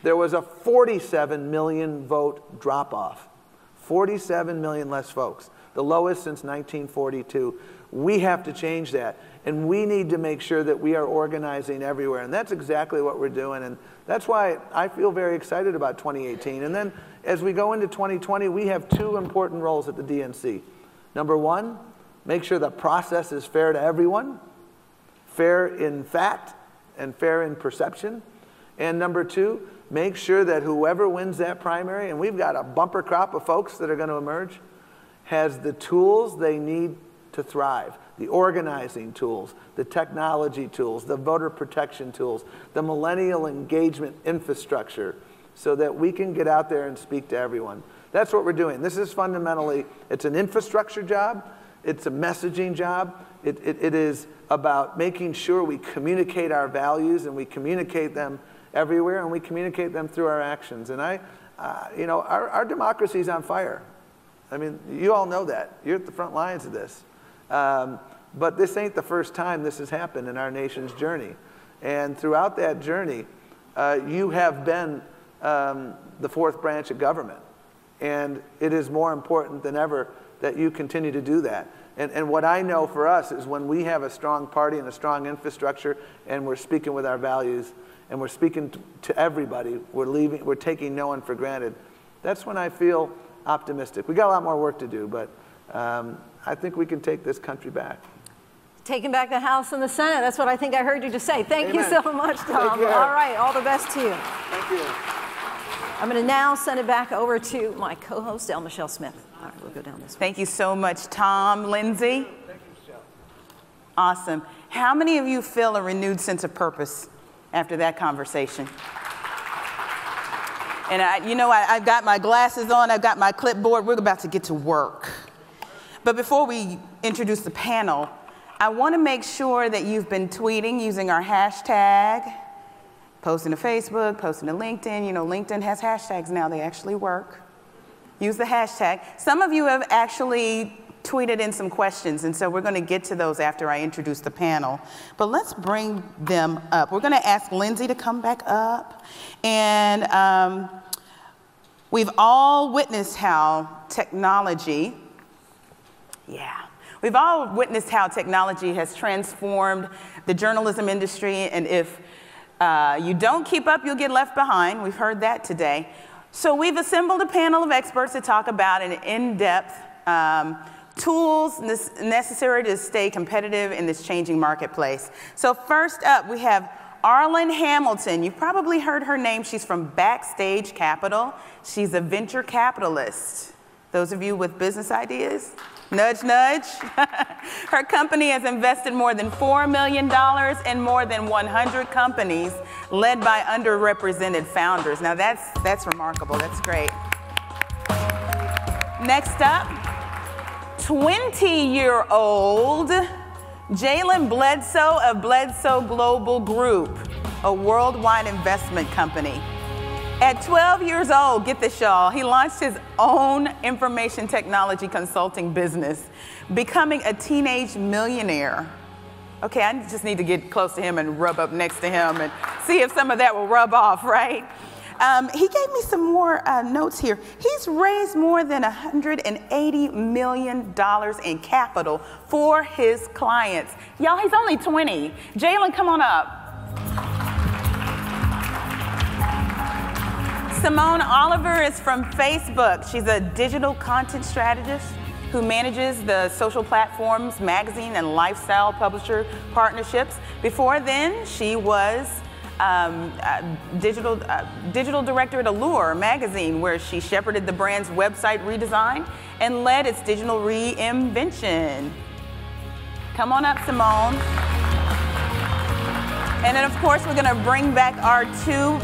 there was a 47 million vote drop-off. 47 million less folks, the lowest since 1942. We have to change that, and we need to make sure that we are organizing everywhere, and that's exactly what we're doing, and that's why I feel very excited about 2018. And then as we go into 2020, we have two important roles at the DNC. Number one, make sure the process is fair to everyone, fair in fact and fair in perception. And number two, make sure that whoever wins that primary, and we've got a bumper crop of folks that are going to emerge, has the tools they need to thrive. The organizing tools, the technology tools, the voter protection tools, the millennial engagement infrastructure, so that we can get out there and speak to everyone. That's what we're doing. This is fundamentally, it's an infrastructure job, it's a messaging job, it is about making sure we communicate our values, and we communicate them everywhere, and we communicate them through our actions. And you know, our democracy is on fire. I mean, you all know that. You're at the front lines of this. But this ain't the first time this has happened in our nation's journey. And throughout that journey, you have been the fourth branch of government. And it is more important than ever that you continue to do that. And what I know for us is when we have a strong party and a strong infrastructure, and we're speaking with our values, and we're speaking to everybody, we're taking no one for granted, that's when I feel optimistic. We got a lot more work to do, but I think we can take this country back. Taking back the House and the Senate. That's what I think I heard you just say. Thank you so much, Tom. Take care. All right, all the best to you. Thank you. I'm going to now send it back over to my co-host, El Michelle Smith. All right, we'll go down this way. Thank you so much, Tom. Lindsay? Thank you, Michelle. Awesome. How many of you feel a renewed sense of purpose after that conversation? And I've got my glasses on, I've got my clipboard, we're about to get to work. But before we introduce the panel, I want to make sure that you've been tweeting using our hashtag, posting to Facebook, posting to LinkedIn. You know, LinkedIn has hashtags now, they actually work. Use the hashtag. Some of you have actually tweeted in some questions, and so we're going to get to those after I introduce the panel. But let's bring them up. We're going to ask Lindsay to come back up. And we've all witnessed how technology, we've all witnessed how technology has transformed the journalism industry, and if you don't keep up, you'll get left behind. We've heard that today. So we've assembled a panel of experts to talk about an in-depth tools necessary to stay competitive in this changing marketplace. So first up, we have Arlen Hamilton. You've probably heard her name. She's from Backstage Capital. She's a venture capitalist. Those of you with business ideas, nudge, nudge. Her company has invested more than $4 million in more than 100 companies led by underrepresented founders. Now that's remarkable. That's great. Next up, 20-year-old Jalen Bledsoe of Bledsoe Global Group, a worldwide investment company. At 12 years old, get this, y'all, he launched his own information technology consulting business, becoming a teenage millionaire. Okay, I just need to get close to him and rub up next to him and see if some of that will rub off, right? He gave me some more notes here. He's raised more than $180 million in capital for his clients. Y'all, he's only 20. Jalen, come on up. Simone Oliver is from Facebook. She's a digital content strategist who manages the social platforms, magazine, and lifestyle publisher partnerships. Before then, she was digital director at Allure magazine, where she shepherded the brand's website redesign and led its digital reinvention. Come on up, Simone. And then, of course, we're going to bring back our two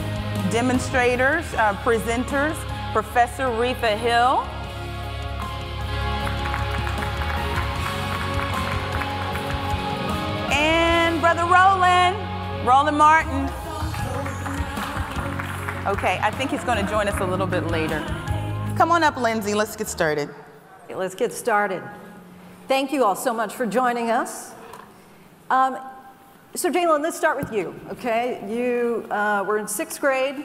demonstrators, presenters, Professor Retha Hill and Brother Roland Martin. Okay, I think he's going to join us a little bit later. Come on up, Lindsay. Let's get started. Okay, let's get started. Thank you all so much for joining us. So Jalen, let's start with you, okay? You were in 6th grade.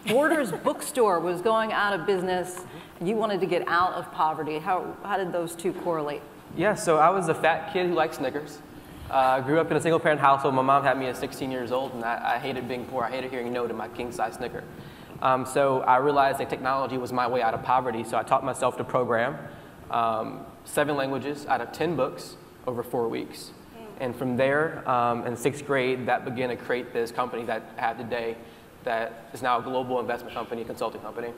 Borders Bookstore was going out of business. You wanted to get out of poverty. How did those two correlate? Yeah, so I was a fat kid who liked Snickers. Grew up in a single-parent household. My mom had me at 16 years old, and I hated being poor. I hated hearing no to my king-size Snicker. So I realized that technology was my way out of poverty, so I taught myself to program 7 languages out of 10 books over 4 weeks. And from there, in 6th grade, that began to create this company that I have today that is now a global investment company, consulting company.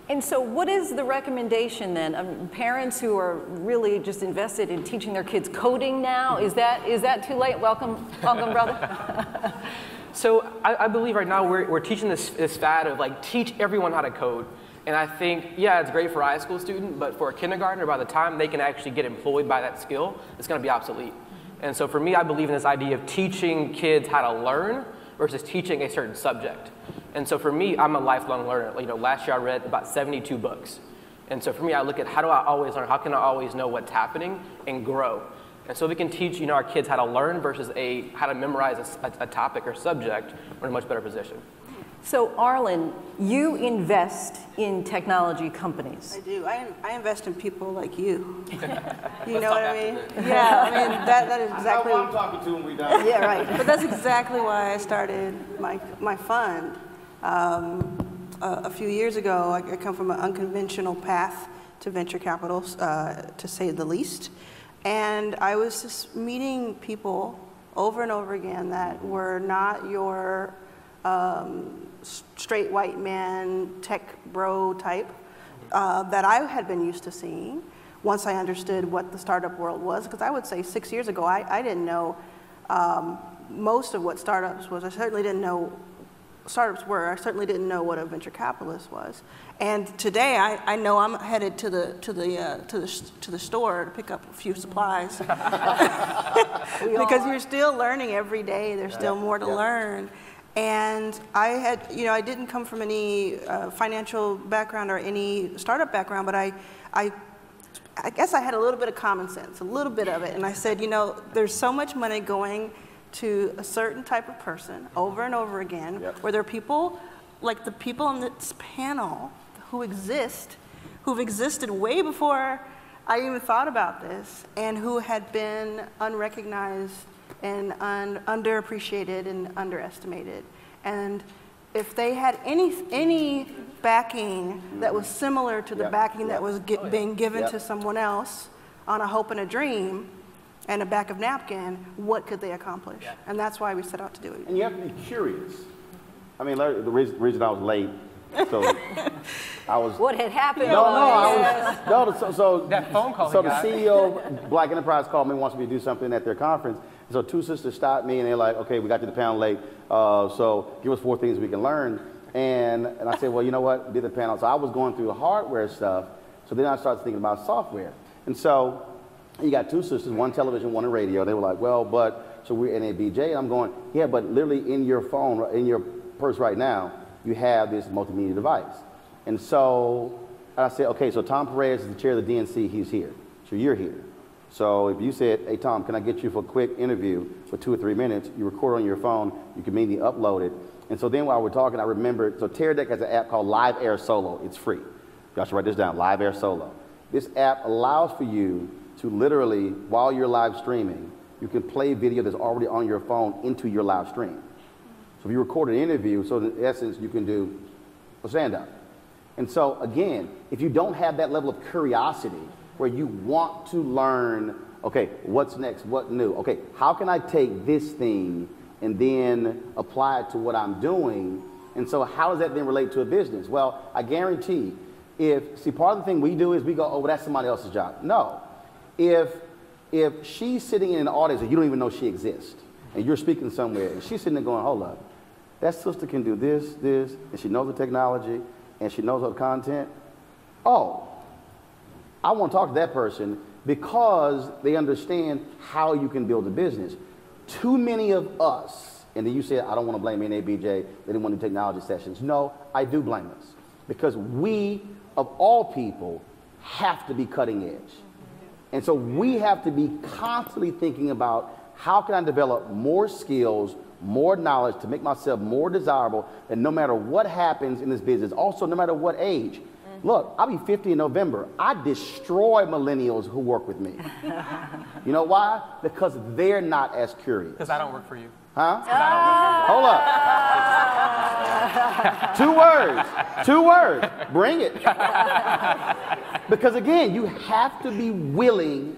And so what is the recommendation then? Parents who are really just invested in teaching their kids coding now, is that too late? Welcome, brother. So I believe right now we're teaching this fad of like teach everyone how to code. And I think, yeah, it's great for a high school student, but for a kindergartner, by the time they can actually get employed by that skill, it's going to be obsolete. And so for me, I believe in this idea of teaching kids how to learn versus teaching a certain subject. And so for me, I'm a lifelong learner. You know, last year I read about 72 books. And so for me, I look at how do I always learn? How can I always know what's happening and grow? And so we can teach, our kids how to learn versus how to memorize a topic or subject, we're in a much better position. So Arlen, you invest in technology companies. I do. I invest in people like you. You know what I mean? Yeah, I mean, that is exactly. I know who I'm talking to when we done. Yeah, right. But that's exactly why I started my fund. A few years ago, I come from an unconventional path to venture capital, to say the least. And I was just meeting people over and over again that were not your straight white man, tech bro type that I had been used to seeing once I understood what the startup world was. Because I would say 6 years ago, I didn't know most of what startups was. I certainly didn't know startups were. I certainly didn't know what a venture capitalist was. And today, I know I'm headed to the store to pick up a few supplies because you're still learning every day. There's still more to learn. And I didn't come from any financial background or any startup background, but I guess I had a little bit of common sense, a little bit of it. And I said, there's so much money going to a certain type of person over and over again, where there are people like the people on this panel who've existed way before I even thought about this, and who had been unrecognized and underappreciated and underestimated. And if they had any backing that was similar to the backing that was being given to someone else on a hope and a dream, and a back of napkin, what could they accomplish? And that's why we set out to do it. And you have to be curious. I mean, Larry, the reason I was late, so I was... What had happened? So that phone call. So the CEO of Black Enterprise called me and wants me to do something at their conference. So two sisters stopped me and they're like, okay, we got to the panel late, so give us 4 things we can learn. And I said, well, you know what, did the panel. So I was going through the hardware stuff, so then I started thinking about software. And so you got 2 sisters, one television, one in radio. They were like, well, so we're in a BJ. And I'm going, yeah, but literally in your phone, in your purse right now, you have this multimedia device. And so I said, okay, so Tom Perez is the chair of the DNC. He's here. So you're here. So if you said, hey, Tom, can I get you for a quick interview for 2 or 3 minutes? You record on your phone. You can immediately upload it. And so then while we're talking, I remembered, so Teradek has an app called Live Air Solo. It's free. Y'all should write this down, Live Air Solo. This app allows for you to literally, while you're live streaming, you can play video that's already on your phone into your live stream. So if you record an interview, so in essence, you can do a stand-up. And so again, if you don't have that level of curiosity where you want to learn, okay, what's next, what new? Okay, how can I take this thing and then apply it to what I'm doing? And so how does that then relate to a business? Well, I guarantee part of the thing we do is we go, oh, well, that's somebody else's job. No. If she's sitting in an audience and you don't even know she exists, and you're speaking somewhere, and she's sitting there going, hold up, that sister can do this, and she knows the technology, and she knows her content. Oh, I want to talk to that person because they understand how you can build a business. Too many of us, and then you said, I don't want to blame NABJ, they didn't want to do technology sessions. No, I do blame us. Because we, of all people, have to be cutting edge. And so we have to be constantly thinking about how can I develop more skills, more knowledge to make myself more desirable, and no matter what happens in this business, also no matter what age. Look, I'll be 50 in November. I destroy millennials who work with me. You know why? Because they're not as curious. Because I don't work for you. Huh? Hold up. 2 words. Bring it. Because again, you have to be willing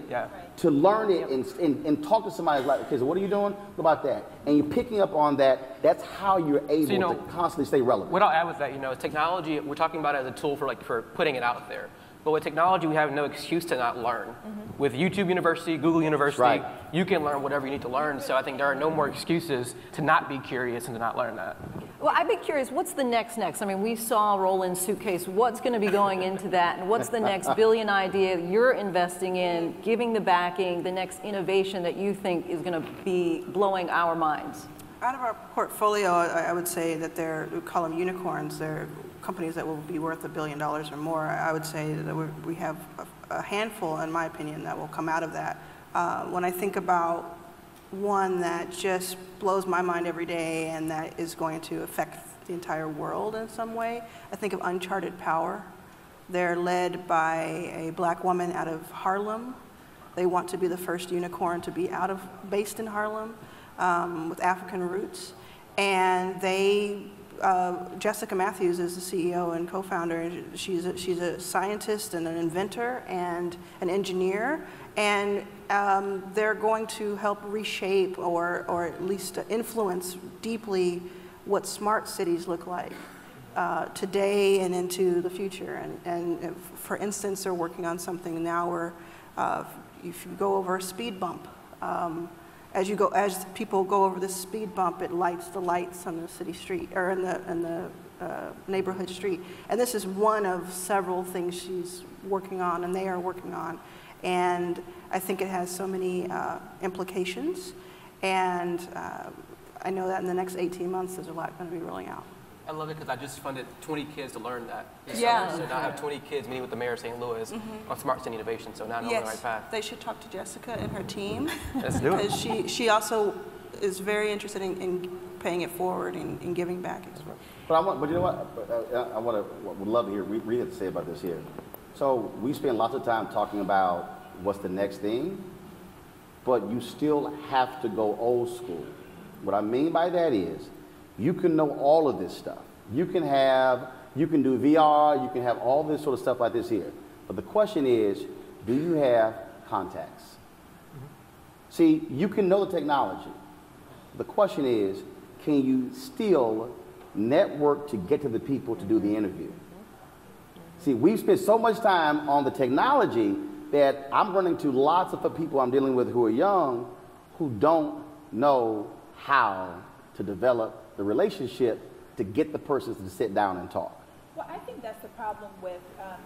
to learn it and talk to somebody like, okay, so what are you doing? What about that? And you're picking up on that. That's how you're able to constantly stay relevant. What I'll add with that, technology, we're talking about it as a tool for putting it out there. But with technology, we have no excuse to not learn. With YouTube University, Google University, you can learn whatever you need to learn. So I think there are no more excuses to not be curious and to not learn that. Well, I'd be curious, what's the next? I mean, we saw Roland's suitcase. What's going to be going into that? And what's the next billion idea you're investing in, giving the backing, the next innovation that you think is going to be blowing our minds? Out of our portfolio, I would say that we call them unicorns. They're companies that will be worth $1 billion or more. I would say that we have a handful, in my opinion, that will come out of that. When I think about one that just blows my mind every day and that is going to affect the entire world in some way, I think of Uncharted Power. They're led by a black woman out of Harlem. They want to be the first unicorn to be based in Harlem with African roots. And they Jessica Matthews is the CEO and co-founder. She's a scientist and an inventor and an engineer, and they're going to help reshape or at least influence deeply what smart cities look like today and into the future. And for instance, they're working on something now where if you go over a speed bump, as people go over this speed bump, it lights the lights on the city street or in the neighborhood street. And this is one of several things she's working on and they are working on. And I think it has so many implications. And I know that in the next 18 months, there's a lot going to be rolling out. I love it because I just funded 20 kids to learn that this Yeah. summer. So now I have 20 kids meeting with the mayor of St. Louis on smart city innovation. So now I know I'm on the right path. They should talk to Jessica and her team. Let's do it. Because she also is very interested in paying it forward and giving back. But you know what? Would love to hear Rita have to say about this here. So we spend lots of time talking about what's the next thing, but you still have to go old school. What I mean by that is, you can know all of this stuff. You can do VR, you can have all this sort of stuff like this here. But the question is, do you have contacts? See, you can know the technology. The question is, can you still network to get to the people to do the interview? See, we've spent so much time on the technology that I'm running to lots of people I'm dealing with who are young who don't know how to develop the relationship to get the person to sit down and talk. Well, I think that's the problem with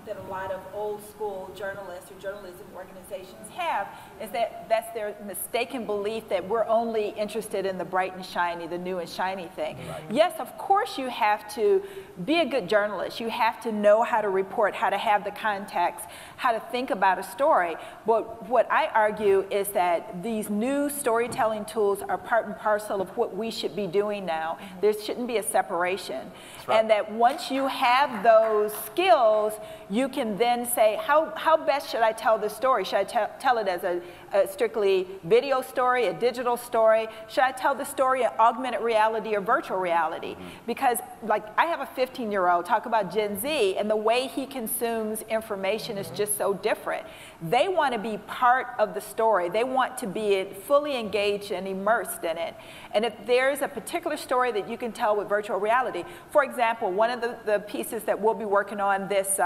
that a lot of old school journalists or journalism organizations have, is that that's their mistaken belief that we're only interested in the bright and shiny, the new and shiny thing. Right. Yes, of course you have to be a good journalist. You have to know how to report, how to have the contacts, how to think about a story. But what I argue is that these new storytelling tools are part and parcel of what we should be doing now. There shouldn't be a separation. Right. And that once you have those skills, you can then say, how best should I tell this story? Should I tell it as a strictly video story, a digital story? Should I tell the story in augmented reality or virtual reality? Because like I have a 15-year-old, talk about Gen Z, and the way he consumes information is just so different. They want to be part of the story. They want to be fully engaged and immersed in it. And if there's a particular story that you can tell with virtual reality, for example, one of the pieces that we'll be working on this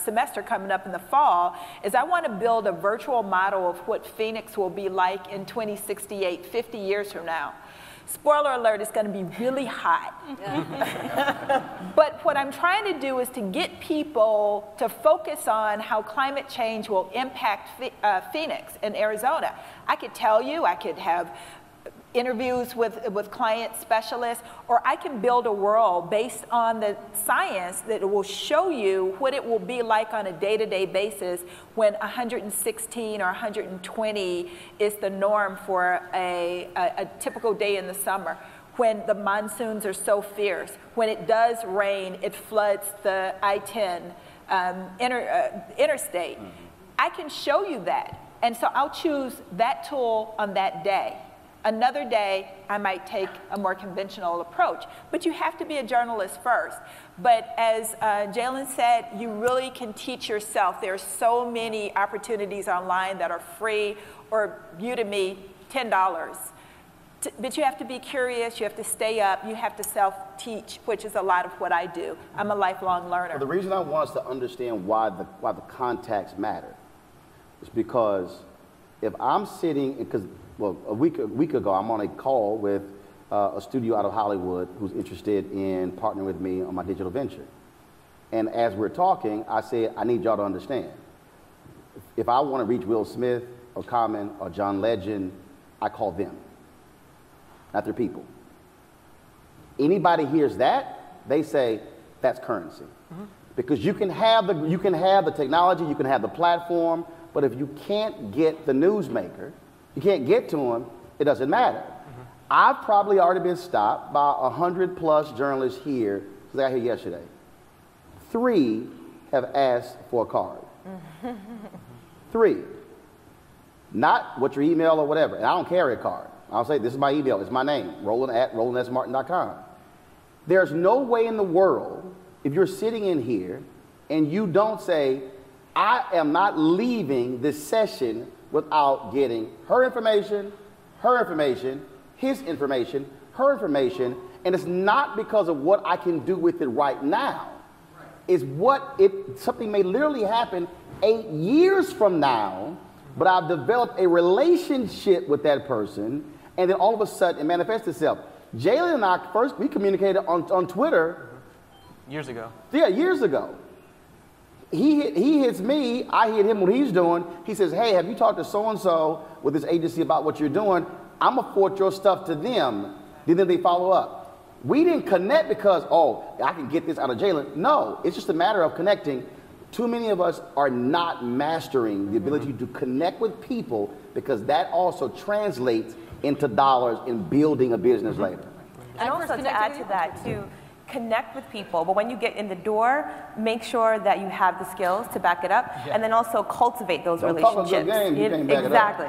semester coming up in the fall is I want to build a virtual model of what Phoenix will be like in 2068, 50 years from now. Spoiler alert, it's going to be really hot. But what I'm trying to do is to get people to focus on how climate change will impact Phoenix and Arizona. I could tell you, I could have interviews with client specialists, or I can build a world based on the science that will show you what it will be like on a day-to-day basis when 116 or 120 is the norm for a typical day in the summer, when the monsoons are so fierce, when it does rain, it floods the I-10 interstate. I can show you that, and so I'll choose that tool on that day. Another day, I might take a more conventional approach. But you have to be a journalist first. But as Jalen said, you really can teach yourself. There are so many opportunities online that are free, or Udemy, $10. But you have to be curious, you have to stay up, you have to self-teach, which is a lot of what I do. I'm a lifelong learner. Well, the reason I want us to understand why the contacts matter is because if I'm sitting, because well, a week ago, I'm on a call with a studio out of Hollywood who's interested in partnering with me on my digital venture. And as we're talking, I said, I need y'all to understand. If I want to reach Will Smith or Common or John Legend, I call them, not their people. Anybody hears that, they say, that's currency. Because you can have the technology, you can have the platform, but if you can't get the newsmaker, you can't get to them, it doesn't matter. I've probably already been stopped by 100+ journalists here since I got here yesterday. 3 have asked for a card. 3. Not what your email or whatever, and I don't carry a card. I'll say, this is my email, it's my name, Roland@rolandsmartin.com. There's no way in the world, if you're sitting in here and you don't say, I am not leaving this session without getting her information, his information, her information, and it's not because of what I can do with it right now. It's something may literally happen 8 years from now, but I've developed a relationship with that person, and then all of a sudden it manifests itself. Jalen and I we communicated on Twitter. Years ago. Yeah, years ago. He hits me, I hit him what he's doing. He says, hey, have you talked to so-and-so with this agency about what you're doing? I'm gonna forward your stuff to them. Then they follow up. We didn't connect because, oh, I can get this out of Jalen. No, it's just a matter of connecting. Too many of us are not mastering the ability to connect with people, because that also translates into dollars in building a business later. And also to add to that, to connect with people, but when you get in the door, make sure that you have the skills to back it up, and then also cultivate those relationships.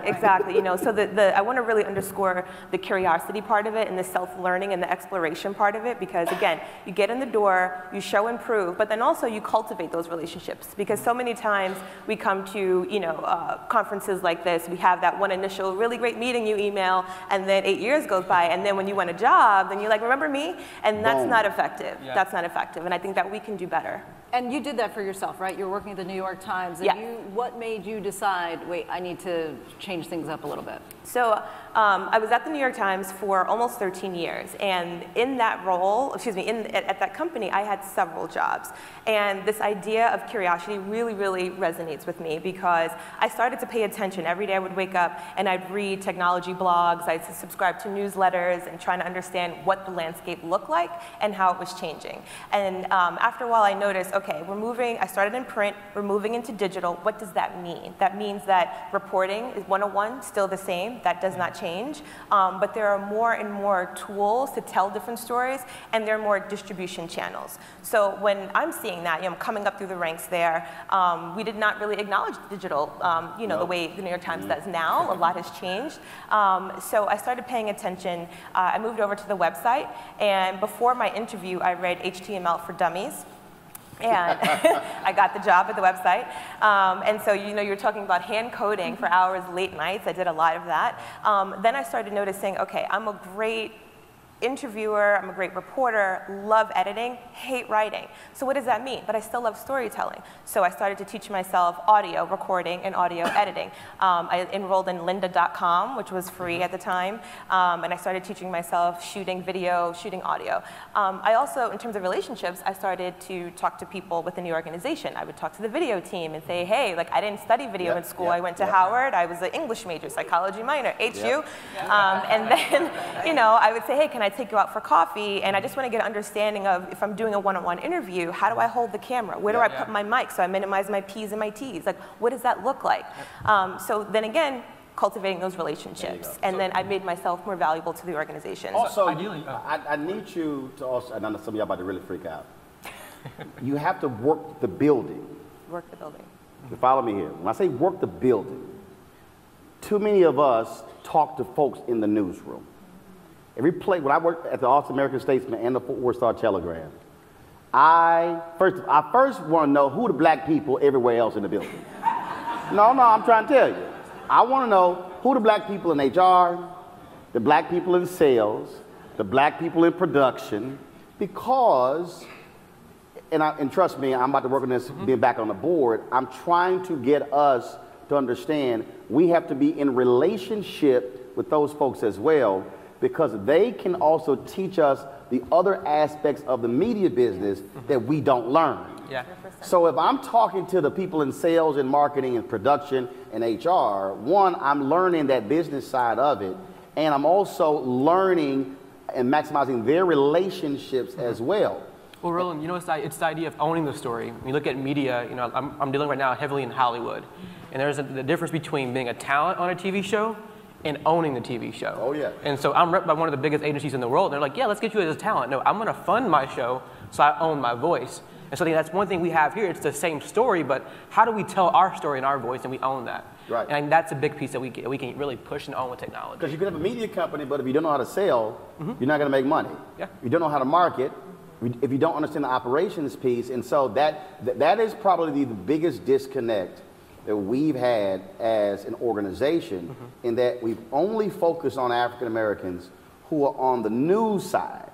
Exactly. You know, so I want to really underscore the curiosity part of it and the self-learning and the exploration part of it, because again, you get in the door, you show and prove, but then also you cultivate those relationships, because so many times we come to, you know, conferences like this, we have that one initial really great meeting you email, and then 8 years goes by, and then when you want a job, then you're like, remember me? And that's not effective. Yeah. That's not effective, and I think that we can do better. And you did that for yourself, right? You're working at the New York Times, and what made you decide, wait, I need to change things up a little bit? So I was at the New York Times for almost 13 years, and in that role, at that company, I had several jobs. And this idea of curiosity really, really resonates with me, because I started to pay attention. Every day I would wake up and I'd read technology blogs, I'd subscribe to newsletters, and trying to understand what the landscape looked like and how it was changing. And after a while I noticed, okay, I started in print, we're moving into digital. What does that mean? That means that reporting is 101, still the same. That does not change. But there are more and more tools to tell different stories, and there are more distribution channels. So when I'm seeing that, I'm coming up through the ranks there, we did not really acknowledge digital, the way the New York Times does now. A lot has changed. So I started paying attention. I moved over to the website, and before my interview, I read HTML for Dummies. And I got the job at the website. And so, you're talking about hand coding for hours, late nights. I did a lot of that. Then I started noticing, okay, I'm a great interviewer, I'm a great reporter, love editing, hate writing. So what does that mean? But I still love storytelling. So I started to teach myself audio recording and audio editing. I enrolled in lynda.com, which was free at the time, and I started teaching myself shooting video, shooting audio. I also, in terms of relationships, I started to talk to people within the organization. I would talk to the video team and say, hey, like, I didn't study video in school. I went to Howard. I was an English major, psychology minor, HU. And then, I would say, hey, can I take you out for coffee? And I just want to get an understanding of, if I'm doing a one-on-one interview, how do I hold the camera? Where do I put my mic so I minimize my P's and my T's? Like, what does that look like? So then again, cultivating those relationships. And then I made myself more valuable to the organization. Also, I need you to also, and I know some of y'all about to really freak out. You have to work the building. Work the building. You follow me here. When I say work the building, too many of us talk to folks in the newsroom. When I worked at the Austin American Statesman and the Fort Worth Star-Telegram, I first want to know who the black people everywhere else in the building. No, I'm trying to tell you. I want to know who the black people in HR, the black people in sales, the black people in production, because, and trust me, I'm about to work on this, being back on the board, I'm trying to get us to understand we have to be in relationship with those folks as well, because they can also teach us the other aspects of the media business that we don't learn. Yeah. So if I'm talking to the people in sales and marketing and production and HR, one, I'm learning that business side of it, and I'm also learning and maximizing their relationships as well. Well, Roland, it's the idea of owning the story. When you look at media, I'm dealing right now heavily in Hollywood, and there's the difference between being a talent on a TV show and owning the TV show. Oh, yeah. And so I'm rep by one of the biggest agencies in the world, and they're like, yeah, let's get you as a talent. No, I'm gonna fund my show so I own my voice. And so I think that's one thing we have here. It's the same story, but how do we tell our story in our voice and we own that? Right. And I think that's a big piece that we can really push and own with technology. Because you can have a media company, but if you don't know how to sell, you're not gonna make money. Yeah. If you don't know how to market, if you don't understand the operations piece, and so that is probably the biggest disconnect that we've had as an organization, in that we've only focused on African Americans who are on the news side,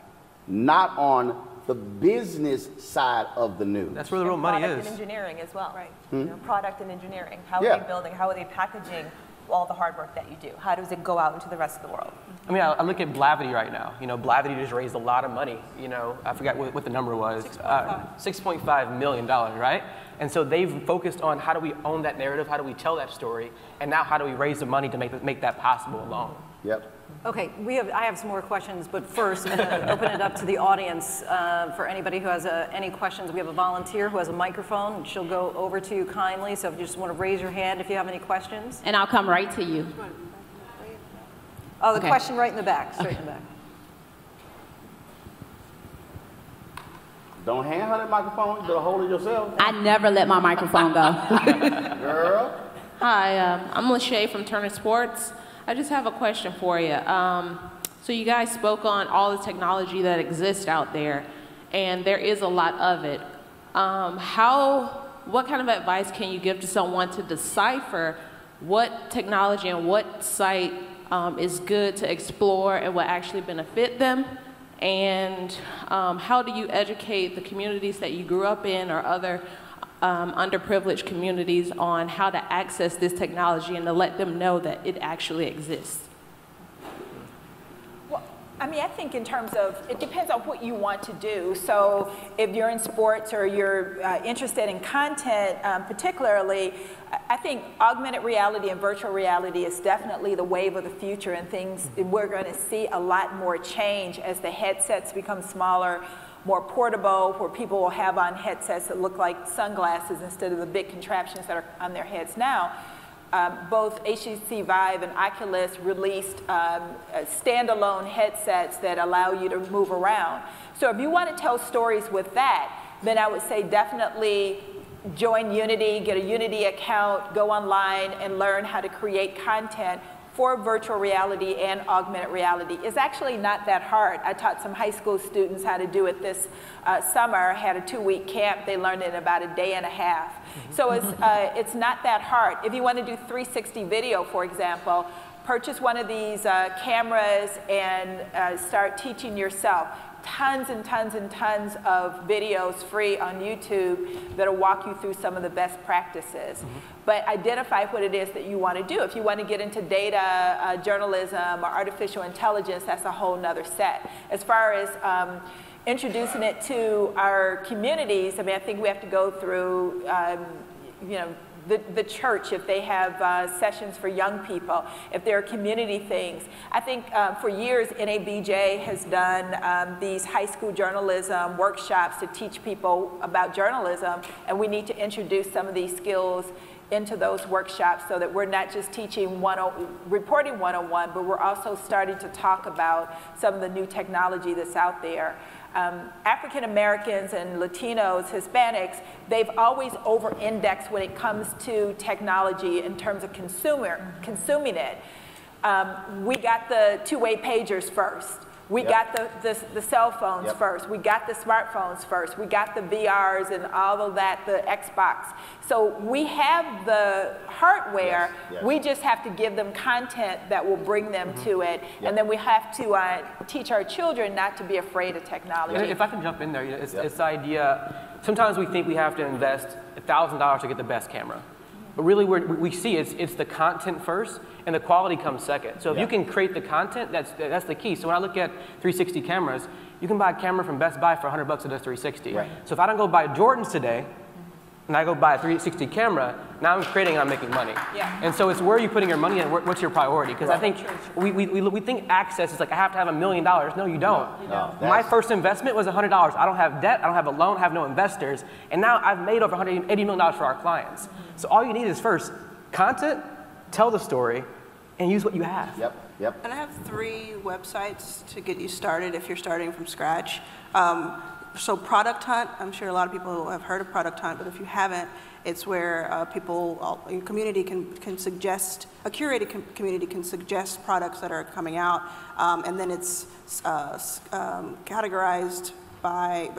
not on the business side of the news. That's where the real money is. Product and engineering as well. Right. You know, product and engineering. How are they building? How are they packaging all the hard work that you do? How does it go out into the rest of the world? I mean, I look at Blavity right now. You know, Blavity just raised a lot of money. You know, I forgot what the number was. $6.5 million, right? And so they've focused on how do we own that narrative, how do we tell that story, and now how do we raise the money to make that possible alone. Yep. Okay, I have some more questions, but first, I'm going to open it up to the audience for anybody who has any questions. We have a volunteer who has a microphone, and she'll go over to you kindly, so if you just want to raise your hand if you have any questions. And I'll come right to you. Oh, the question right in the back, straight in the back. Don't hand her that microphone, you better hold it yourself. I never let my microphone go. Girl. Hi, I'm Lachey from Turner Sports. I just have a question for you. So you guys spoke on all the technology that exists out there, and there is a lot of it. What kind of advice can you give to someone to decipher what technology and what site is good to explore and will actually benefit them? And how do you educate the communities that you grew up in or other underprivileged communities on how to access this technology and to let them know that it actually exists? Well, I mean, I think in terms of, it depends on what you want to do. So if you're in sports or you're interested in content particularly, I think augmented reality and virtual reality is definitely the wave of the future, and things, we're going to see a lot more change as the headsets become smaller, more portable, where people will have on headsets that look like sunglasses instead of the big contraptions that are on their heads now. Both HTC Vive and Oculus released standalone headsets that allow you to move around. So if you want to tell stories with that, then I would say definitely join Unity, get a Unity account, go online and learn how to create content for virtual reality and augmented reality. It's actually not that hard. I taught some high school students how to do it this summer, had a 2-week camp. They learned it in about a day and a half. So it's not that hard. If you want to do 360 video, for example, purchase one of these cameras and start teaching yourself. Tons and tons and tons of videos free on YouTube that'll walk you through some of the best practices. But identify what it is that you want to do. If you want to get into data journalism or artificial intelligence, that's a whole nother set. As far as introducing it to our communities, I mean, I think we have to go through, you know, the church, if they have sessions for young people, if there are community things. I think for years, NABJ has done these high school journalism workshops to teach people about journalism, and we need to introduce some of these skills into those workshops so that we're not just teaching reporting 101, but we're also starting to talk about some of the new technology that's out there. African Americans and Latinos, Hispanics, they've always over-indexed when it comes to technology in terms of consuming it. We got the two-way pagers first. We got the cell phones first. We got the smartphones first. We got the VRs and all of that, the Xbox. So we have the hardware. We just have to give them content that will bring them to it. And then we have to teach our children not to be afraid of technology. If I can jump in there, it's the idea, sometimes we think we have to invest $1,000 to get the best camera. But really, we see it's the content first, and the quality comes second. So if you can create the content, that's the key. So when I look at 360 cameras, you can buy a camera from Best Buy for $100 at a 360. Right. So if I don't go buy Jordans today, and I go buy a 360 camera, now I'm creating and I'm making money. And so it's where are you putting your money and what's your priority? Because I think we think access is like I have to have $1 million. No, you don't. My first investment was $100. I don't have debt, I don't have a loan, I have no investors, and now I've made over $180 million for our clients. So all you need is first content, tell the story, and use what you have. And I have 3 websites to get you started if you're starting from scratch. So Product Hunt, I'm sure a lot of people have heard of Product Hunt, but if you haven't, it's where your community can suggest, a curated community can suggest products that are coming out, and then it's categorized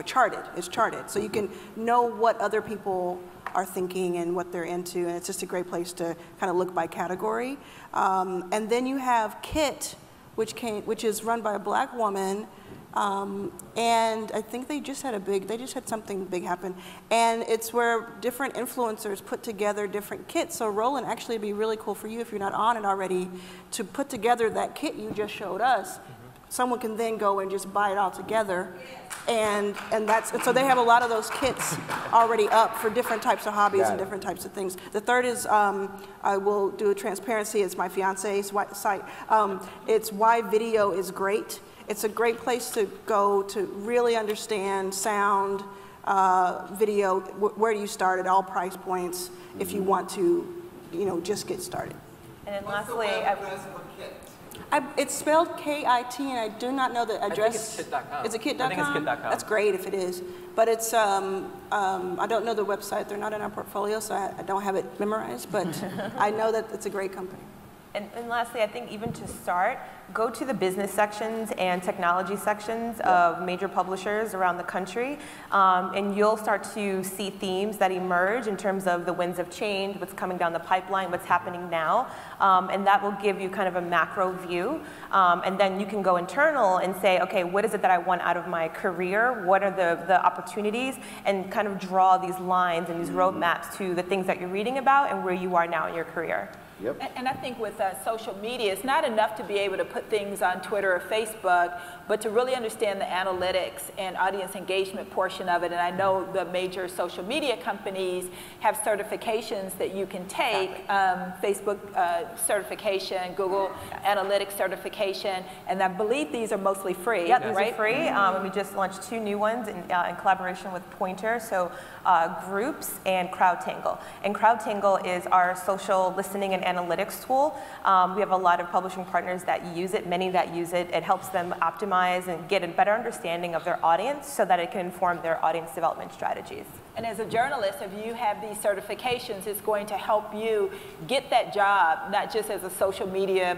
charted. It's charted. So you can know what other people are thinking and what they're into, and it's just a great place to kind of look by category. And then you have Kit, which is run by a black woman, and I think they just had something big happen. And it's where different influencers put together different kits. So Roland, actually it'd be really cool for you if you're not on it already to put together that kit you just showed us. Someone can then go and just buy it all together. And so they have a lot of those kits already up for different types of hobbies and different types of things. The third is, I will do a transparency, it's my fiance's site. It's Why Video is Great. It's a great place to go to really understand sound, video, where do you start at all price points if you want to, just get started. And then lastly, it's spelled K-I-T, and I do not know the address. I think it's kit.com. Is it kit.com? I think it's kit.com. That's great if it is. But it's, I don't know the website. They're not in our portfolio, so I don't have it memorized. But I know that it's a great company. And lastly, I think even to start, go to the business sections and technology sections of major publishers around the country, and you'll start to see themes that emerge in terms of the winds of change, what's coming down the pipeline, what's happening now, and that will give you kind of a macro view. And then you can go internal and say, okay, what is it that I want out of my career? What are the opportunities? And kind of draw these lines and these roadmaps to the things that you're reading about and where you are now in your career. Yep. And I think with social media, it's not enough to be able to put things on Twitter or Facebook, but to really understand the analytics and audience engagement portion of it. And I know the major social media companies have certifications that you can take, Facebook certification, Google Analytics certification, and I believe these are mostly free. Yeah, these are free. And we just launched 2 new ones in collaboration with Pointer, so Groups and CrowdTangle. And CrowdTangle is our social listening and analytics tool. We have a lot of publishing partners that use it, many that use it. It helps them optimize and get a better understanding of their audience so that it can inform their audience development strategies. And as a journalist, if you have these certifications, it's going to help you get that job, not just as a social media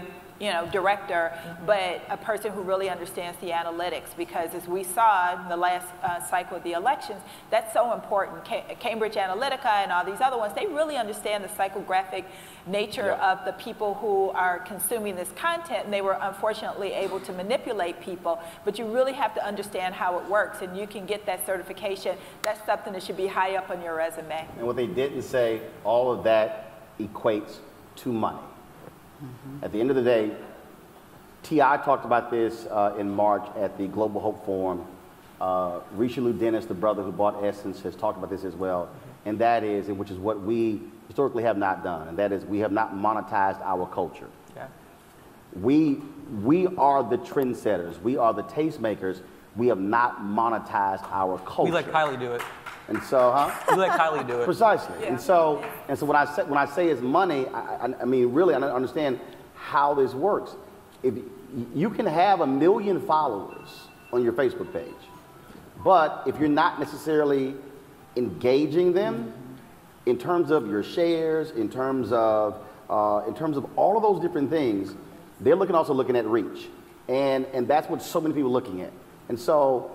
director, but a person who really understands the analytics, because as we saw in the last cycle of the elections, that's so important. Cambridge Analytica and all these other ones, they really understand the psychographic nature of the people who are consuming this content, and they were unfortunately able to manipulate people, but you really have to understand how it works, and you can get that certification. That's something that should be high up on your resume. And what they didn't say, all of that equates to money. At the end of the day, T.I. talked about this in March at the Global Hope Forum. Richelieu Dennis, the brother who bought Essence, has talked about this as well. And that is, and which is what we historically have not done, and that is we have not monetized our culture. Yeah. We are the trendsetters. We are the tastemakers. We have not monetized our culture. We let Kylie do it. And so, We let Kylie do it. Precisely. Yeah. And so when I say it's money, I mean, really, I don't understand how this works. If you can have 1 million followers on your Facebook page, but if you're not necessarily engaging them in terms of your shares, in terms of all of those different things, they're also looking at reach, and that's what so many people are looking at. And so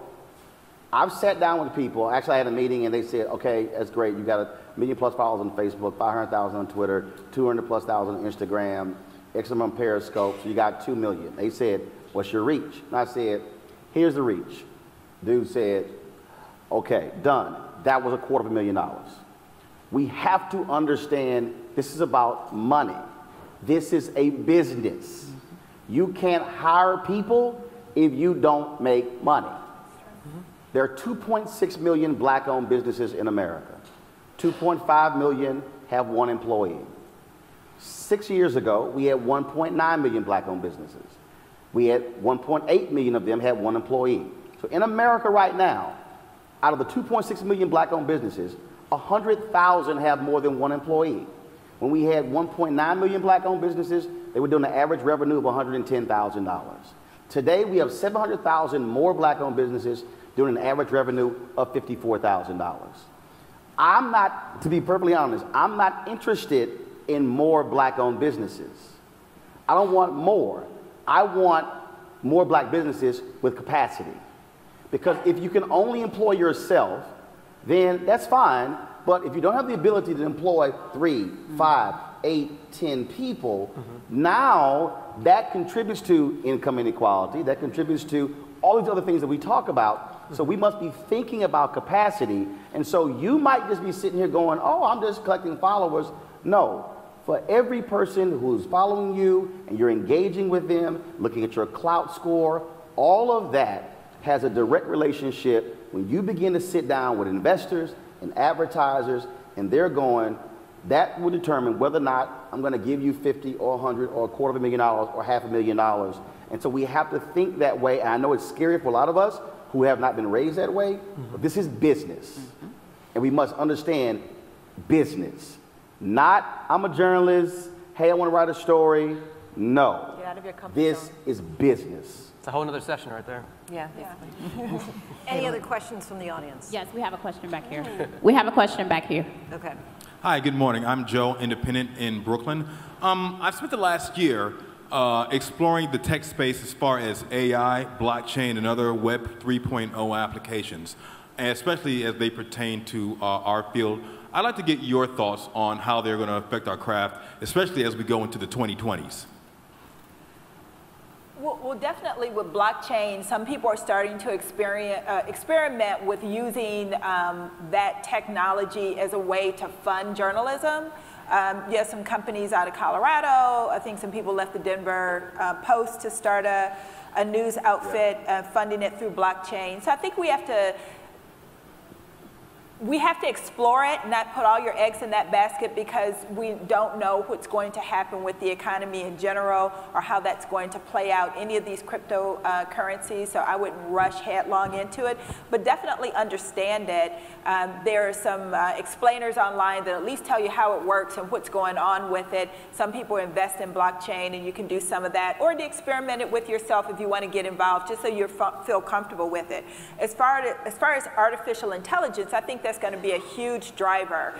I've sat down with people. Actually, I had a meeting, and they said, okay, that's great. You got 1 million plus followers on Facebook, 500,000 on Twitter, 200 plus thousand on Instagram, X amount on Periscope, so you got 2 million. They said, what's your reach? And I said, here's the reach. Dude said, okay, done. That was $250,000. We have to understand this is about money. This is a business. You can't hire people if you don't make money. There are 2.6 million black-owned businesses in America. 2.5 million have 1 employee. 6 years ago, we had 1.9 million black-owned businesses. We had 1.8 million of them had 1 employee. So in America right now, out of the 2.6 million black-owned businesses, 100,000 have more than 1 employee. When we had 1.9 million black-owned businesses, they were doing an average revenue of $110,000. Today, we have 700,000 more black-owned businesses doing an average revenue of $54,000. I'm not, to be perfectly honest, I'm not interested in more black-owned businesses. I don't want more. I want more black businesses with capacity. Because if you can only employ yourself, then that's fine. But if you don't have the ability to employ 3, 5, 8, 10 people, now that contributes to income inequality, that contributes to all these other things that we talk about. So we must be thinking about capacity. And so you might just be sitting here going, oh, I'm just collecting followers. No, for every person who's following you and you're engaging with them, looking at your clout score, all of that has a direct relationship when you begin to sit down with investors and advertisers, and they're going, that will determine whether or not I'm going to give you 50 or 100 or $250,000 or $500,000. And so we have to think that way. And I know it's scary for a lot of us who have not been raised that way, but this is business. And we must understand business. Not, I'm a journalist, hey, I want to write a story. No, Get out of your comfort this zone. is business. It's a whole other session right there. Yeah. Any other questions from the audience? Yes, we have a question back here. We have a question back here. Okay. Hi, good morning. I'm Joe, independent in Brooklyn. I've spent the last year exploring the tech space as far as AI, blockchain, and other Web 3.0 applications, and especially as they pertain to our field. I'd like to get your thoughts on how they're going to affect our craft, especially as we go into the 2020s. Well, definitely with blockchain, some people are starting to experiment with using that technology as a way to fund journalism. You have some companies out of Colorado. I think some people left the Denver Post to start a news outfit, funding it through blockchain. So I think we have to explore it, not put all your eggs in that basket, because we don't know what's going to happen with the economy in general or how that's going to play out, any of these cryptocurrencies. So I wouldn't rush headlong into it, but definitely understand it. There are some explainers online that at least tell you how it works and what's going on with it. Some people invest in blockchain, and you can do some of that, or to experiment it with yourself if you want to get involved, just so you feel comfortable with it. As far as artificial intelligence, I think that's going to be a huge driver.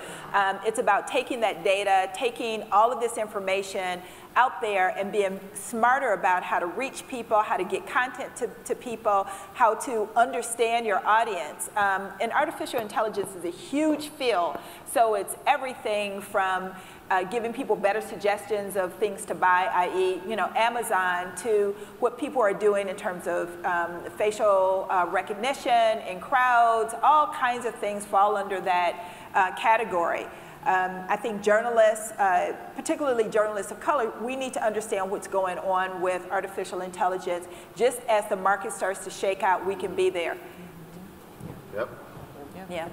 It's about taking that data, taking all of this information out there and being smarter about how to reach people, how to get content to people, how to understand your audience. And artificial intelligence is a huge field, so it's everything from giving people better suggestions of things to buy, i.e., Amazon, to what people are doing in terms of facial recognition in crowds. All kinds of things fall under that category. I think journalists, particularly journalists of color, we need to understand what's going on with artificial intelligence. Just as the market starts to shake out, we can be there. Yep. Yeah.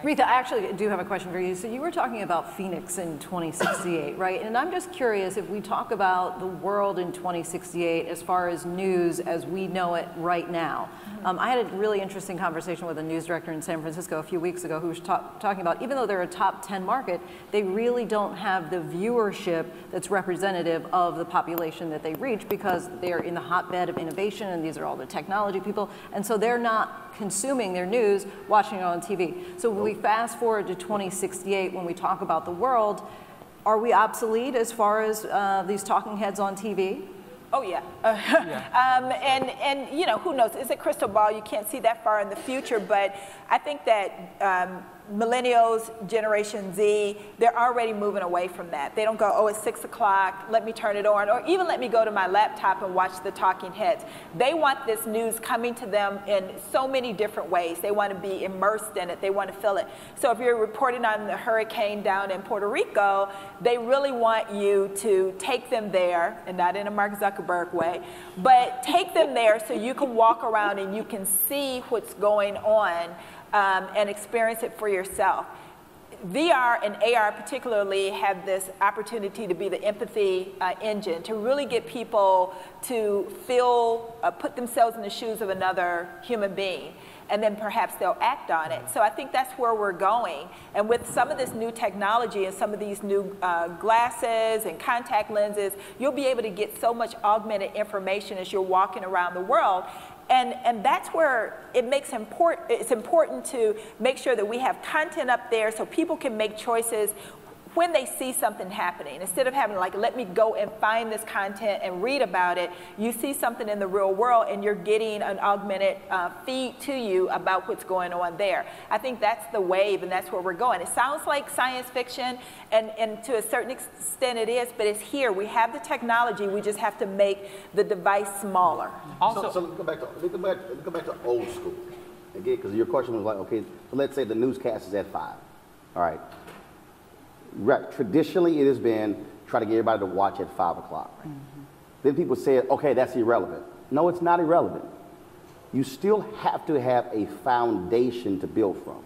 Retha, I actually do have a question for you. So you were talking about Phoenix in 2068, right? And I'm just curious, if we talk about the world in 2068 as far as news as we know it right now. I had a really interesting conversation with a news director in San Francisco a few weeks ago who was talking about, even though they're a top 10 market, they really don't have the viewership that's representative of the population that they reach, because they're in the hotbed of innovation, and these are all the technology people, and so they're not consuming their news, watching it on TV. So when we fast forward to 2068, when we talk about the world, are we obsolete as far as these talking heads on TV? Oh yeah, and who knows? It's a crystal ball. You can't see that far in the future, but I think that millennials, Generation Z, they're already moving away from that. They don't go, oh, it's 6 o'clock, let me turn it on, or even let me go to my laptop and watch the talking heads. They want this news coming to them in so many different ways. They want to be immersed in it. They want to feel it. So if you're reporting on the hurricane down in Puerto Rico, they really want you to take them there, and not in a Mark Zuckerberg way, but take them there so you can walk around and you can see what's going on and experience it for yourself. VR and AR particularly have this opportunity to be the empathy engine, to really get people to feel, put themselves in the shoes of another human being, and then perhaps they'll act on it. So I think that's where we're going. And with some of this new technology and some of these new glasses and contact lenses, you'll be able to get so much augmented information as you're walking around the world. And that's where it's important to make sure that we have content up there so people can make choices when they see something happening, instead of having like, let me go and find this content and read about it, you see something in the real world and you're getting an augmented feed to you about what's going on there. I think that's the wave and that's where we're going. It sounds like science fiction, and to a certain extent it is, but it's here. We have the technology, we just have to make the device smaller. Also, so let's go back to old school. Again, because your question was like, okay, so let's say the newscast is at 5. All right. Right. Traditionally, it has been try to get everybody to watch at 5 o'clock. Mm-hmm. Then people said, okay, that's irrelevant. No, it's not irrelevant. You still have to have a foundation to build from.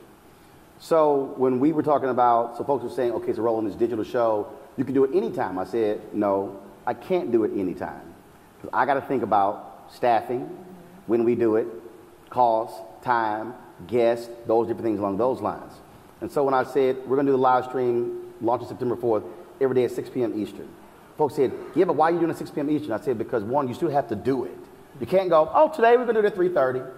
So when we were talking about, so folks were saying, okay, so Roland, this digital show, you can do it anytime. I said, no, I can't do it anytime. Because I got to think about staffing, when we do it, cost, time, guests, those different things along those lines. And so when I said, we're going to do the live stream, launching September 4th, every day at 6 p.m. Eastern. Folks said, yeah, but why are you doing it at 6 p.m. Eastern? I said, because one, you still have to do it. You can't go, oh, today we're going to do it at 3:30.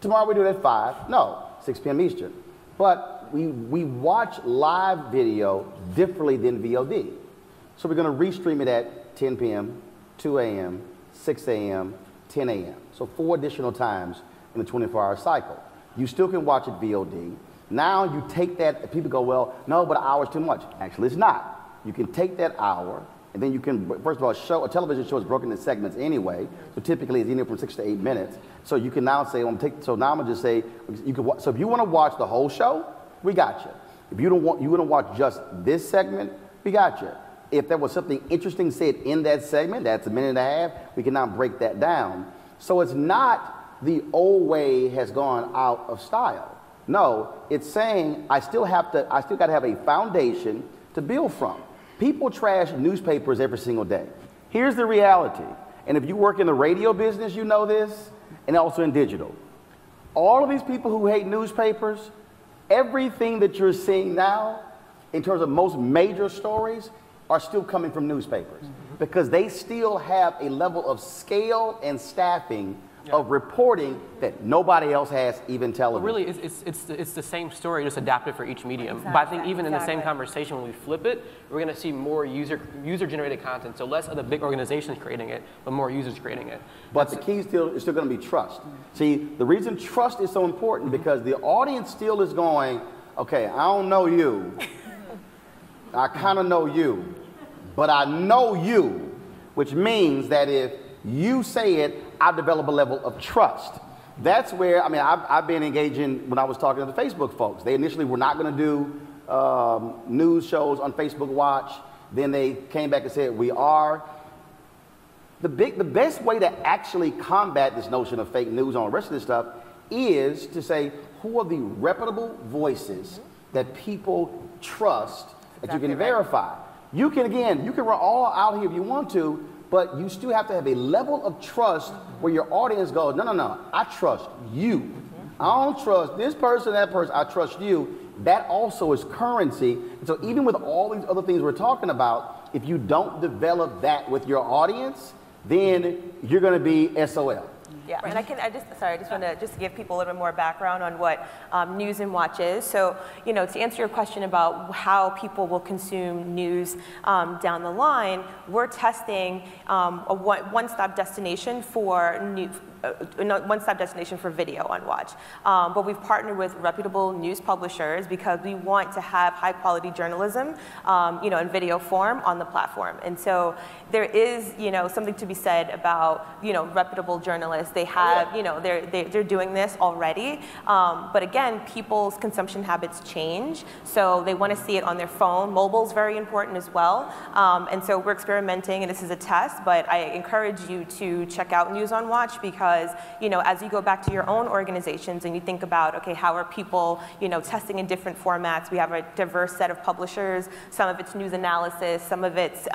Tomorrow we do it at 5. No, 6 p.m. Eastern. But we watch live video differently than VOD. So we're going to restream it at 10 p.m., 2 a.m., 6 a.m., 10 a.m. So 4 additional times in the 24-hour cycle. You still can watch it VOD. Now you take that, people go, well, no, but an hour is too much. Actually, it's not. You can take that hour, and then you can, first of all, a television show is broken into segments anyway, so typically it's anywhere from 6 to 8 minutes. So you can now say, so now I'm gonna just say, so if you wanna watch the whole show, we got you. If you want to watch just this segment, we got you. If there was something interesting said in that segment, that's a minute and a half, we can now break that down. So it's not the old way has gone out of style. No, it's saying I still got to have a foundation to build from. People trash newspapers every single day. Here's the reality. And if you work in the radio business, you know this, and also in digital. All of these people who hate newspapers, everything that you're seeing now, in terms of most major stories, are still coming from newspapers. Mm-hmm. Because they still have a level of scale and staffing of reporting that nobody else has, even television. Well, really, it's the same story, just adapted for each medium. Exactly. But I think even in the same conversation, when we flip it, we're going to see more user-generated content. So less of the big organizations creating it, but more users creating it. But the key is still going to be trust. See, the reason trust is so important because the audience still is going, okay, I don't know you. I kind of know you, but I know you, which means that if you say it, I've developed a level of trust. That's where, I mean, I've been engaging when I was talking to the Facebook folks. They initially were not going to do news shows on Facebook Watch. Then they came back and said, we are. The best way to actually combat this notion of fake news and all the rest of this stuff is to say, who are the reputable voices that people trust that you can verify? You can run all out here if you want to, but you still have to have a level of trust where your audience goes, no, I trust you. I don't trust this person, that person, I trust you. That also is currency. And so even with all these other things we're talking about, if you don't develop that with your audience, then you're gonna be SOL. Yeah, and I just want to give people a little bit more background on what News and Watch is. So, to answer your question about how people will consume news down the line, we're testing a one-stop destination for one-stop destination for video on Watch. But we've partnered with reputable news publishers because we want to have high-quality journalism, in video form on the platform. And so there is, something to be said about, reputable journalists. They have, they're doing this already. But again, people's consumption habits change. So they want to see it on their phone. Mobile's very important as well. And so we're experimenting, and this is a test, but I encourage you to check out News on Watch because, as you go back to your own organizations and you think about, okay, how are people, testing in different formats? We have a diverse set of publishers. Some of it's news analysis, some of it's,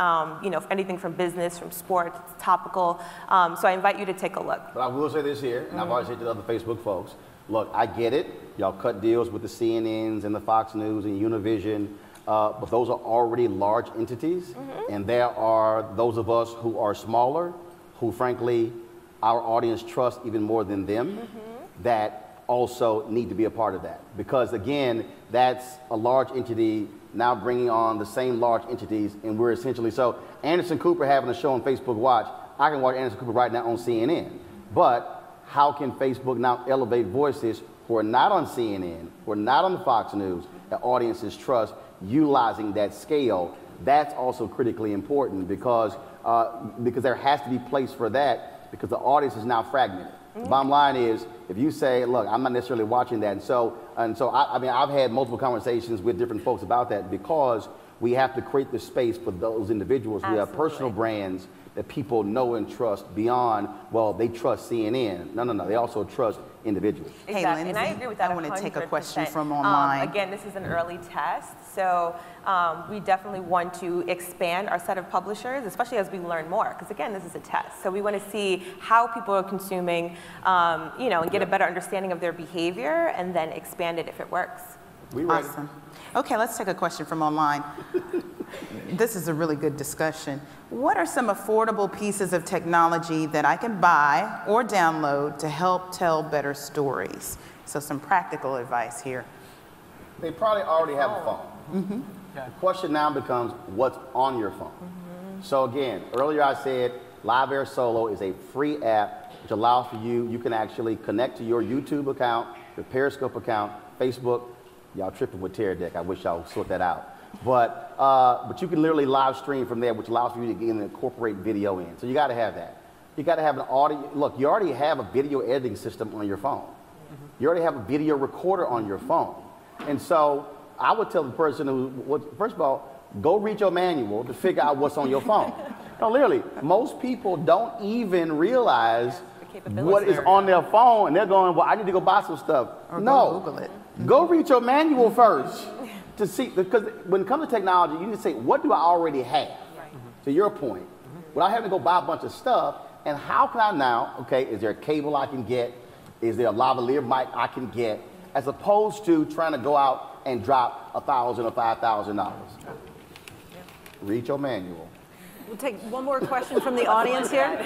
anything from business, from sports, topical. So I invite you to take a look. But I will say this here, and I've already said to the other Facebook folks, look, I get it. Y'all cut deals with the CNNs and the Fox News and Univision, but those are already large entities, and there are those of us who are smaller, who frankly, our audience trusts even more than them, that also need to be a part of that. Because again, that's a large entity now bringing on the same large entities, and we're essentially, so Anderson Cooper having a show on Facebook Watch, I can watch Anderson Cooper right now on CNN. But how can Facebook now elevate voices who are not on CNN, who are not on the Fox News, that audiences trust, utilizing that scale? That's also critically important because there has to be place for that because the audience is now fragmented. The bottom line is, if you say, look, I'm not necessarily watching that, and so I mean, I've had multiple conversations with different folks about that because we have to create the space for those individuals who have personal brands that people know and trust beyond, well, they trust CNN. No, they also trust individuals. Exactly, and I agree with that. I want to take a question 100%. from online. Again, this is an early test, so we definitely want to expand our set of publishers, especially as we learn more, because again, this is a test. So we want to see how people are consuming, you know, and get a better understanding of their behavior, and then expand it if it works. Awesome. Okay, let's take a question from online. This is a really good discussion. What are some affordable pieces of technology that I can buy or download to help tell better stories? So some practical advice here. They probably already have a phone. The question now becomes, what's on your phone? So again, earlier I said Live Air Solo is a free app which allows for you can actually connect to your YouTube account, your Periscope account, Facebook. Y'all tripping with Tear Deck. I wish y'all would sort that out. But you can literally live stream from there, which allows for you to incorporate video in. So you got to have that. You got to have an audio. Look, you already have a video editing system on your phone. You already have a video recorder on your phone. And so I would tell the person first of all, go read your manual to figure out what's on your phone. No, literally, most people don't even realize what is on their phone, and they're going, well, I need to go buy some stuff. Or no, go Google it. Go read your manual first to see, because when it comes to technology, you need to say, what do I already have? To your point, without having to go buy a bunch of stuff, and how can I now, okay, is there a cable I can get? Is there a lavalier mic I can get? As opposed to trying to go out and drop $1,000 or $5,000. Read your manual. We'll take one more question from the audience here.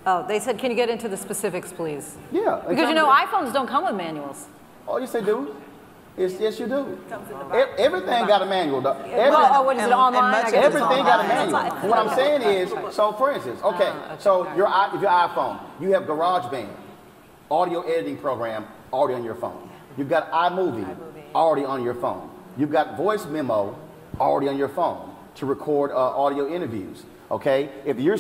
Oh, they said, can you get into the specifics, please? Yeah. Because you know, iPhones don't come with manuals. Oh, yes, they do. Yes, you do. Everything got a manual, though. What is it, online? Everything got a manual. What I'm saying is, so for instance, okay, so if your iPhone, you have GarageBand, audio editing program, already on your phone. You've got iMovie, already on your phone. You've got Voice Memo, already on your phone to record audio interviews. Okay, if you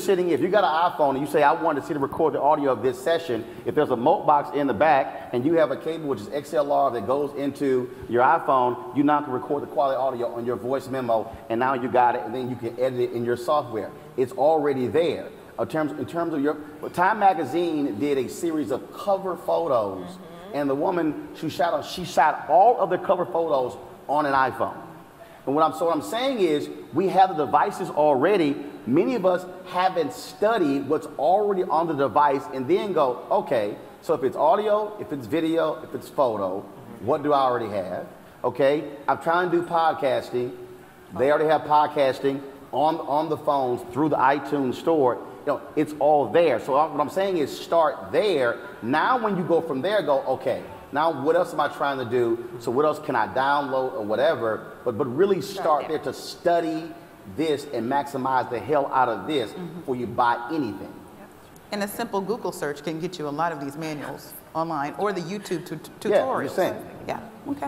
got an iPhone and you say, I want to record the audio of this session, if there's a moat box in the back and you have a cable which is XLR that goes into your iPhone, you now can record the quality audio on your voice memo, and now you got it, and then you can edit it in your software. It's already there. In terms of your, Time Magazine did a series of cover photos, and the woman she shot all of the cover photos on an iPhone. And what I'm saying is, we have the devices already. Many of us haven't studied what's already on the device and then go, okay, so if it's audio, if it's video, if it's photo, what do I already have? Okay, I'm trying to do podcasting. They already have podcasting on the phones through the iTunes store. You know, it's all there. So what I'm saying is start there. Now when you go from there, go, okay, now what else am I trying to do? So what else can I download or whatever? But really start there to study this and maximize the hell out of this before you buy anything. And a simple Google search can get you a lot of these manuals online, or the YouTube tutorials. Yeah, you're saying. Yeah, okay.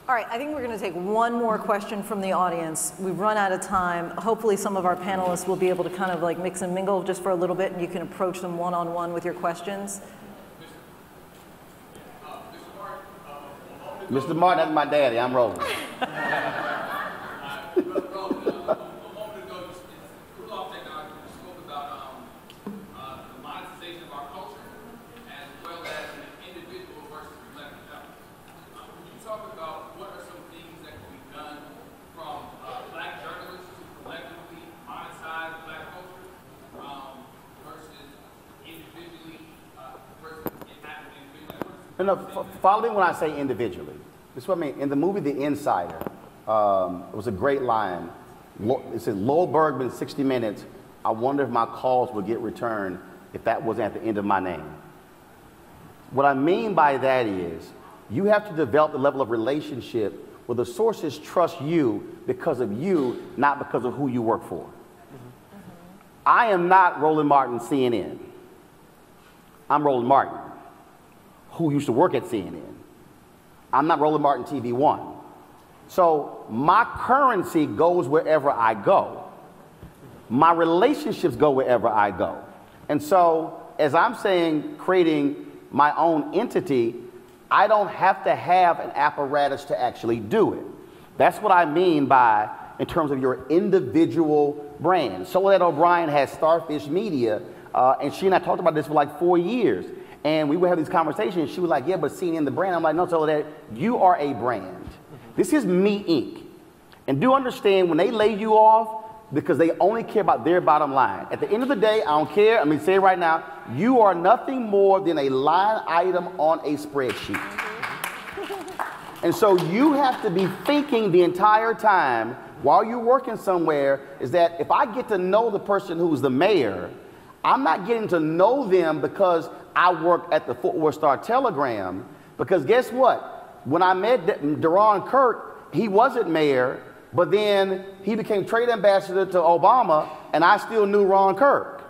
All right, I think we're going to take one more question from the audience. We've run out of time. Hopefully some of our panelists will be able to kind of like mix and mingle just for a little bit, and you can approach them one-on-one with your questions. Mr. Martin, that's my daddy. I'm Roland. No, follow me when I say individually. This is what I mean. In the movie The Insider, it was a great line. It said, Lowell Bergman, 60 Minutes, I wonder if my calls would get returned if that wasn't at the end of my name. What I mean by that is you have to develop the level of relationship where the sources trust you because of you, not because of who you work for. I am not Roland Martin, CNN. I'm Roland Martin, who used to work at CNN. I'm not Roland Martin TV One. So my currency goes wherever I go. My relationships go wherever I go. And so, as I'm saying, creating my own entity, I don't have to have an apparatus to actually do it. That's what I mean by, in terms of your individual brand. Soledad O'Brien has Starfish Media, and she and I talked about this for like 4 years. And we would have these conversations. She was like, yeah, but CNN the brand. I'm like, no, Soledad, you are a brand. This is Me Inc. And do understand when they lay you off, because they only care about their bottom line. At the end of the day, I don't care. I mean, say it right now, you are nothing more than a line item on a spreadsheet. And so you have to be thinking the entire time while you're working somewhere is that if I get to know the person who's the mayor, I'm not getting to know them because I work at the Fort Worth Star-Telegram, because guess what? When I met Deron Kirk, he wasn't mayor, but then he became trade ambassador to Obama, and I still knew Ron Kirk.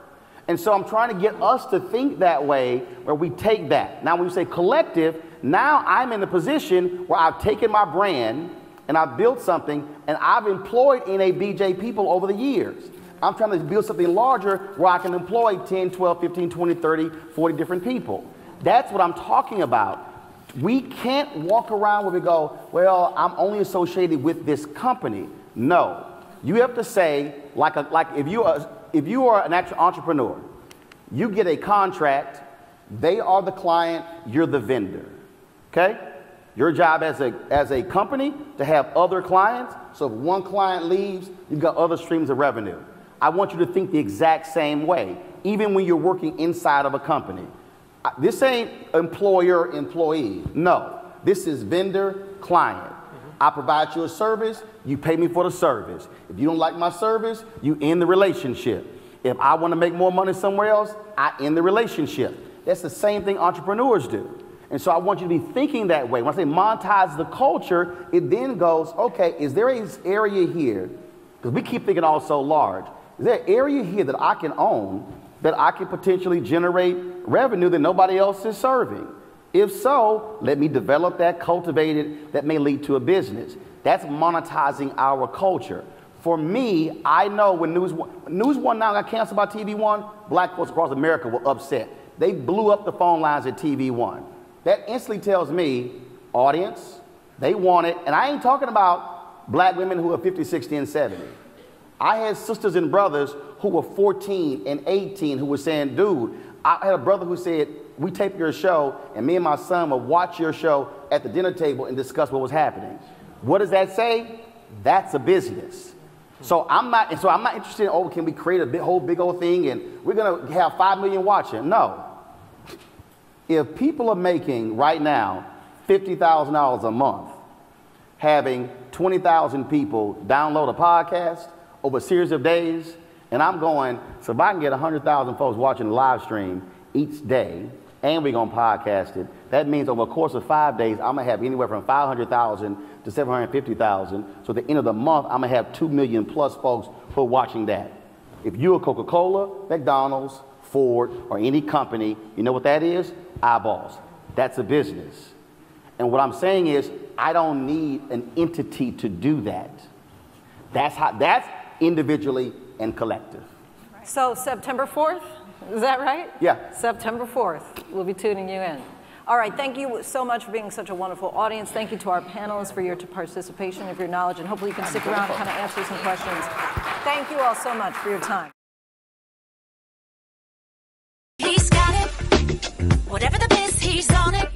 And so I'm trying to get us to think that way, where we take that. Now, when you say collective, now I'm in a position where I've taken my brand, and I've built something, and I've employed NABJ people over the years. I'm trying to build something larger where I can employ 10, 12, 15, 20, 30, 40 different people. That's what I'm talking about. We can't walk around where we go, well, I'm only associated with this company. No. You have to say, like if you are an actual entrepreneur, you get a contract, they are the client, you're the vendor. Okay? Your job as a company to have other clients, so if one client leaves, you've got other streams of revenue. I want you to think the exact same way, even when you're working inside of a company. This ain't employer-employee. No, this is vendor-client. I provide you a service, you pay me for the service. If you don't like my service, you end the relationship. If I want to make more money somewhere else, I end the relationship. That's the same thing entrepreneurs do. And so I want you to be thinking that way. When I say monetize the culture, it then goes, okay, is there an area here, because we keep thinking all so large, is there an area here that I can own that I can potentially generate revenue that nobody else is serving? If so, let me develop that, cultivate it, that may lead to a business. That's monetizing our culture. For me, I know when News One now got canceled by TV One, black folks across America were upset. They blew up the phone lines at TV One. That instantly tells me, audience, they want it. And I ain't talking about black women who are 50, 60, and 70. I had sisters and brothers who were 14 and 18 who were saying, dude, I had a brother who said, we tape your show, and me and my son would watch your show at the dinner table and discuss what was happening. What does that say? That's a business. So I'm not interested in, oh, can we create a whole big old thing and we're gonna have 5 million watching? No. If people are making right now $50,000 a month, having 20,000 people download a podcast over a series of days, and I'm going, so if I can get 100,000 folks watching the live stream each day, and we're gonna podcast it, that means over a course of 5 days, I'm gonna have anywhere from 500,000 to 750,000. So at the end of the month, I'm gonna have 2 million plus folks who are watching that. If you're a Coca-Cola, McDonald's, Ford, or any company, you know what that is? Eyeballs. That's a business. And what I'm saying is, I don't need an entity to do that. That's individually and collective. So September 4th, is that right? Yeah. September 4th, we'll be tuning you in. All right, thank you so much for being such a wonderful audience. Thank you to our panelists for your participation, of your knowledge, and hopefully you can stick around and kind of answer some questions. Thank you all so much for your time. He's got it. Whatever the biz, he's on it.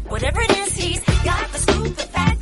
Whatever it is, he's got the scoop, the fact.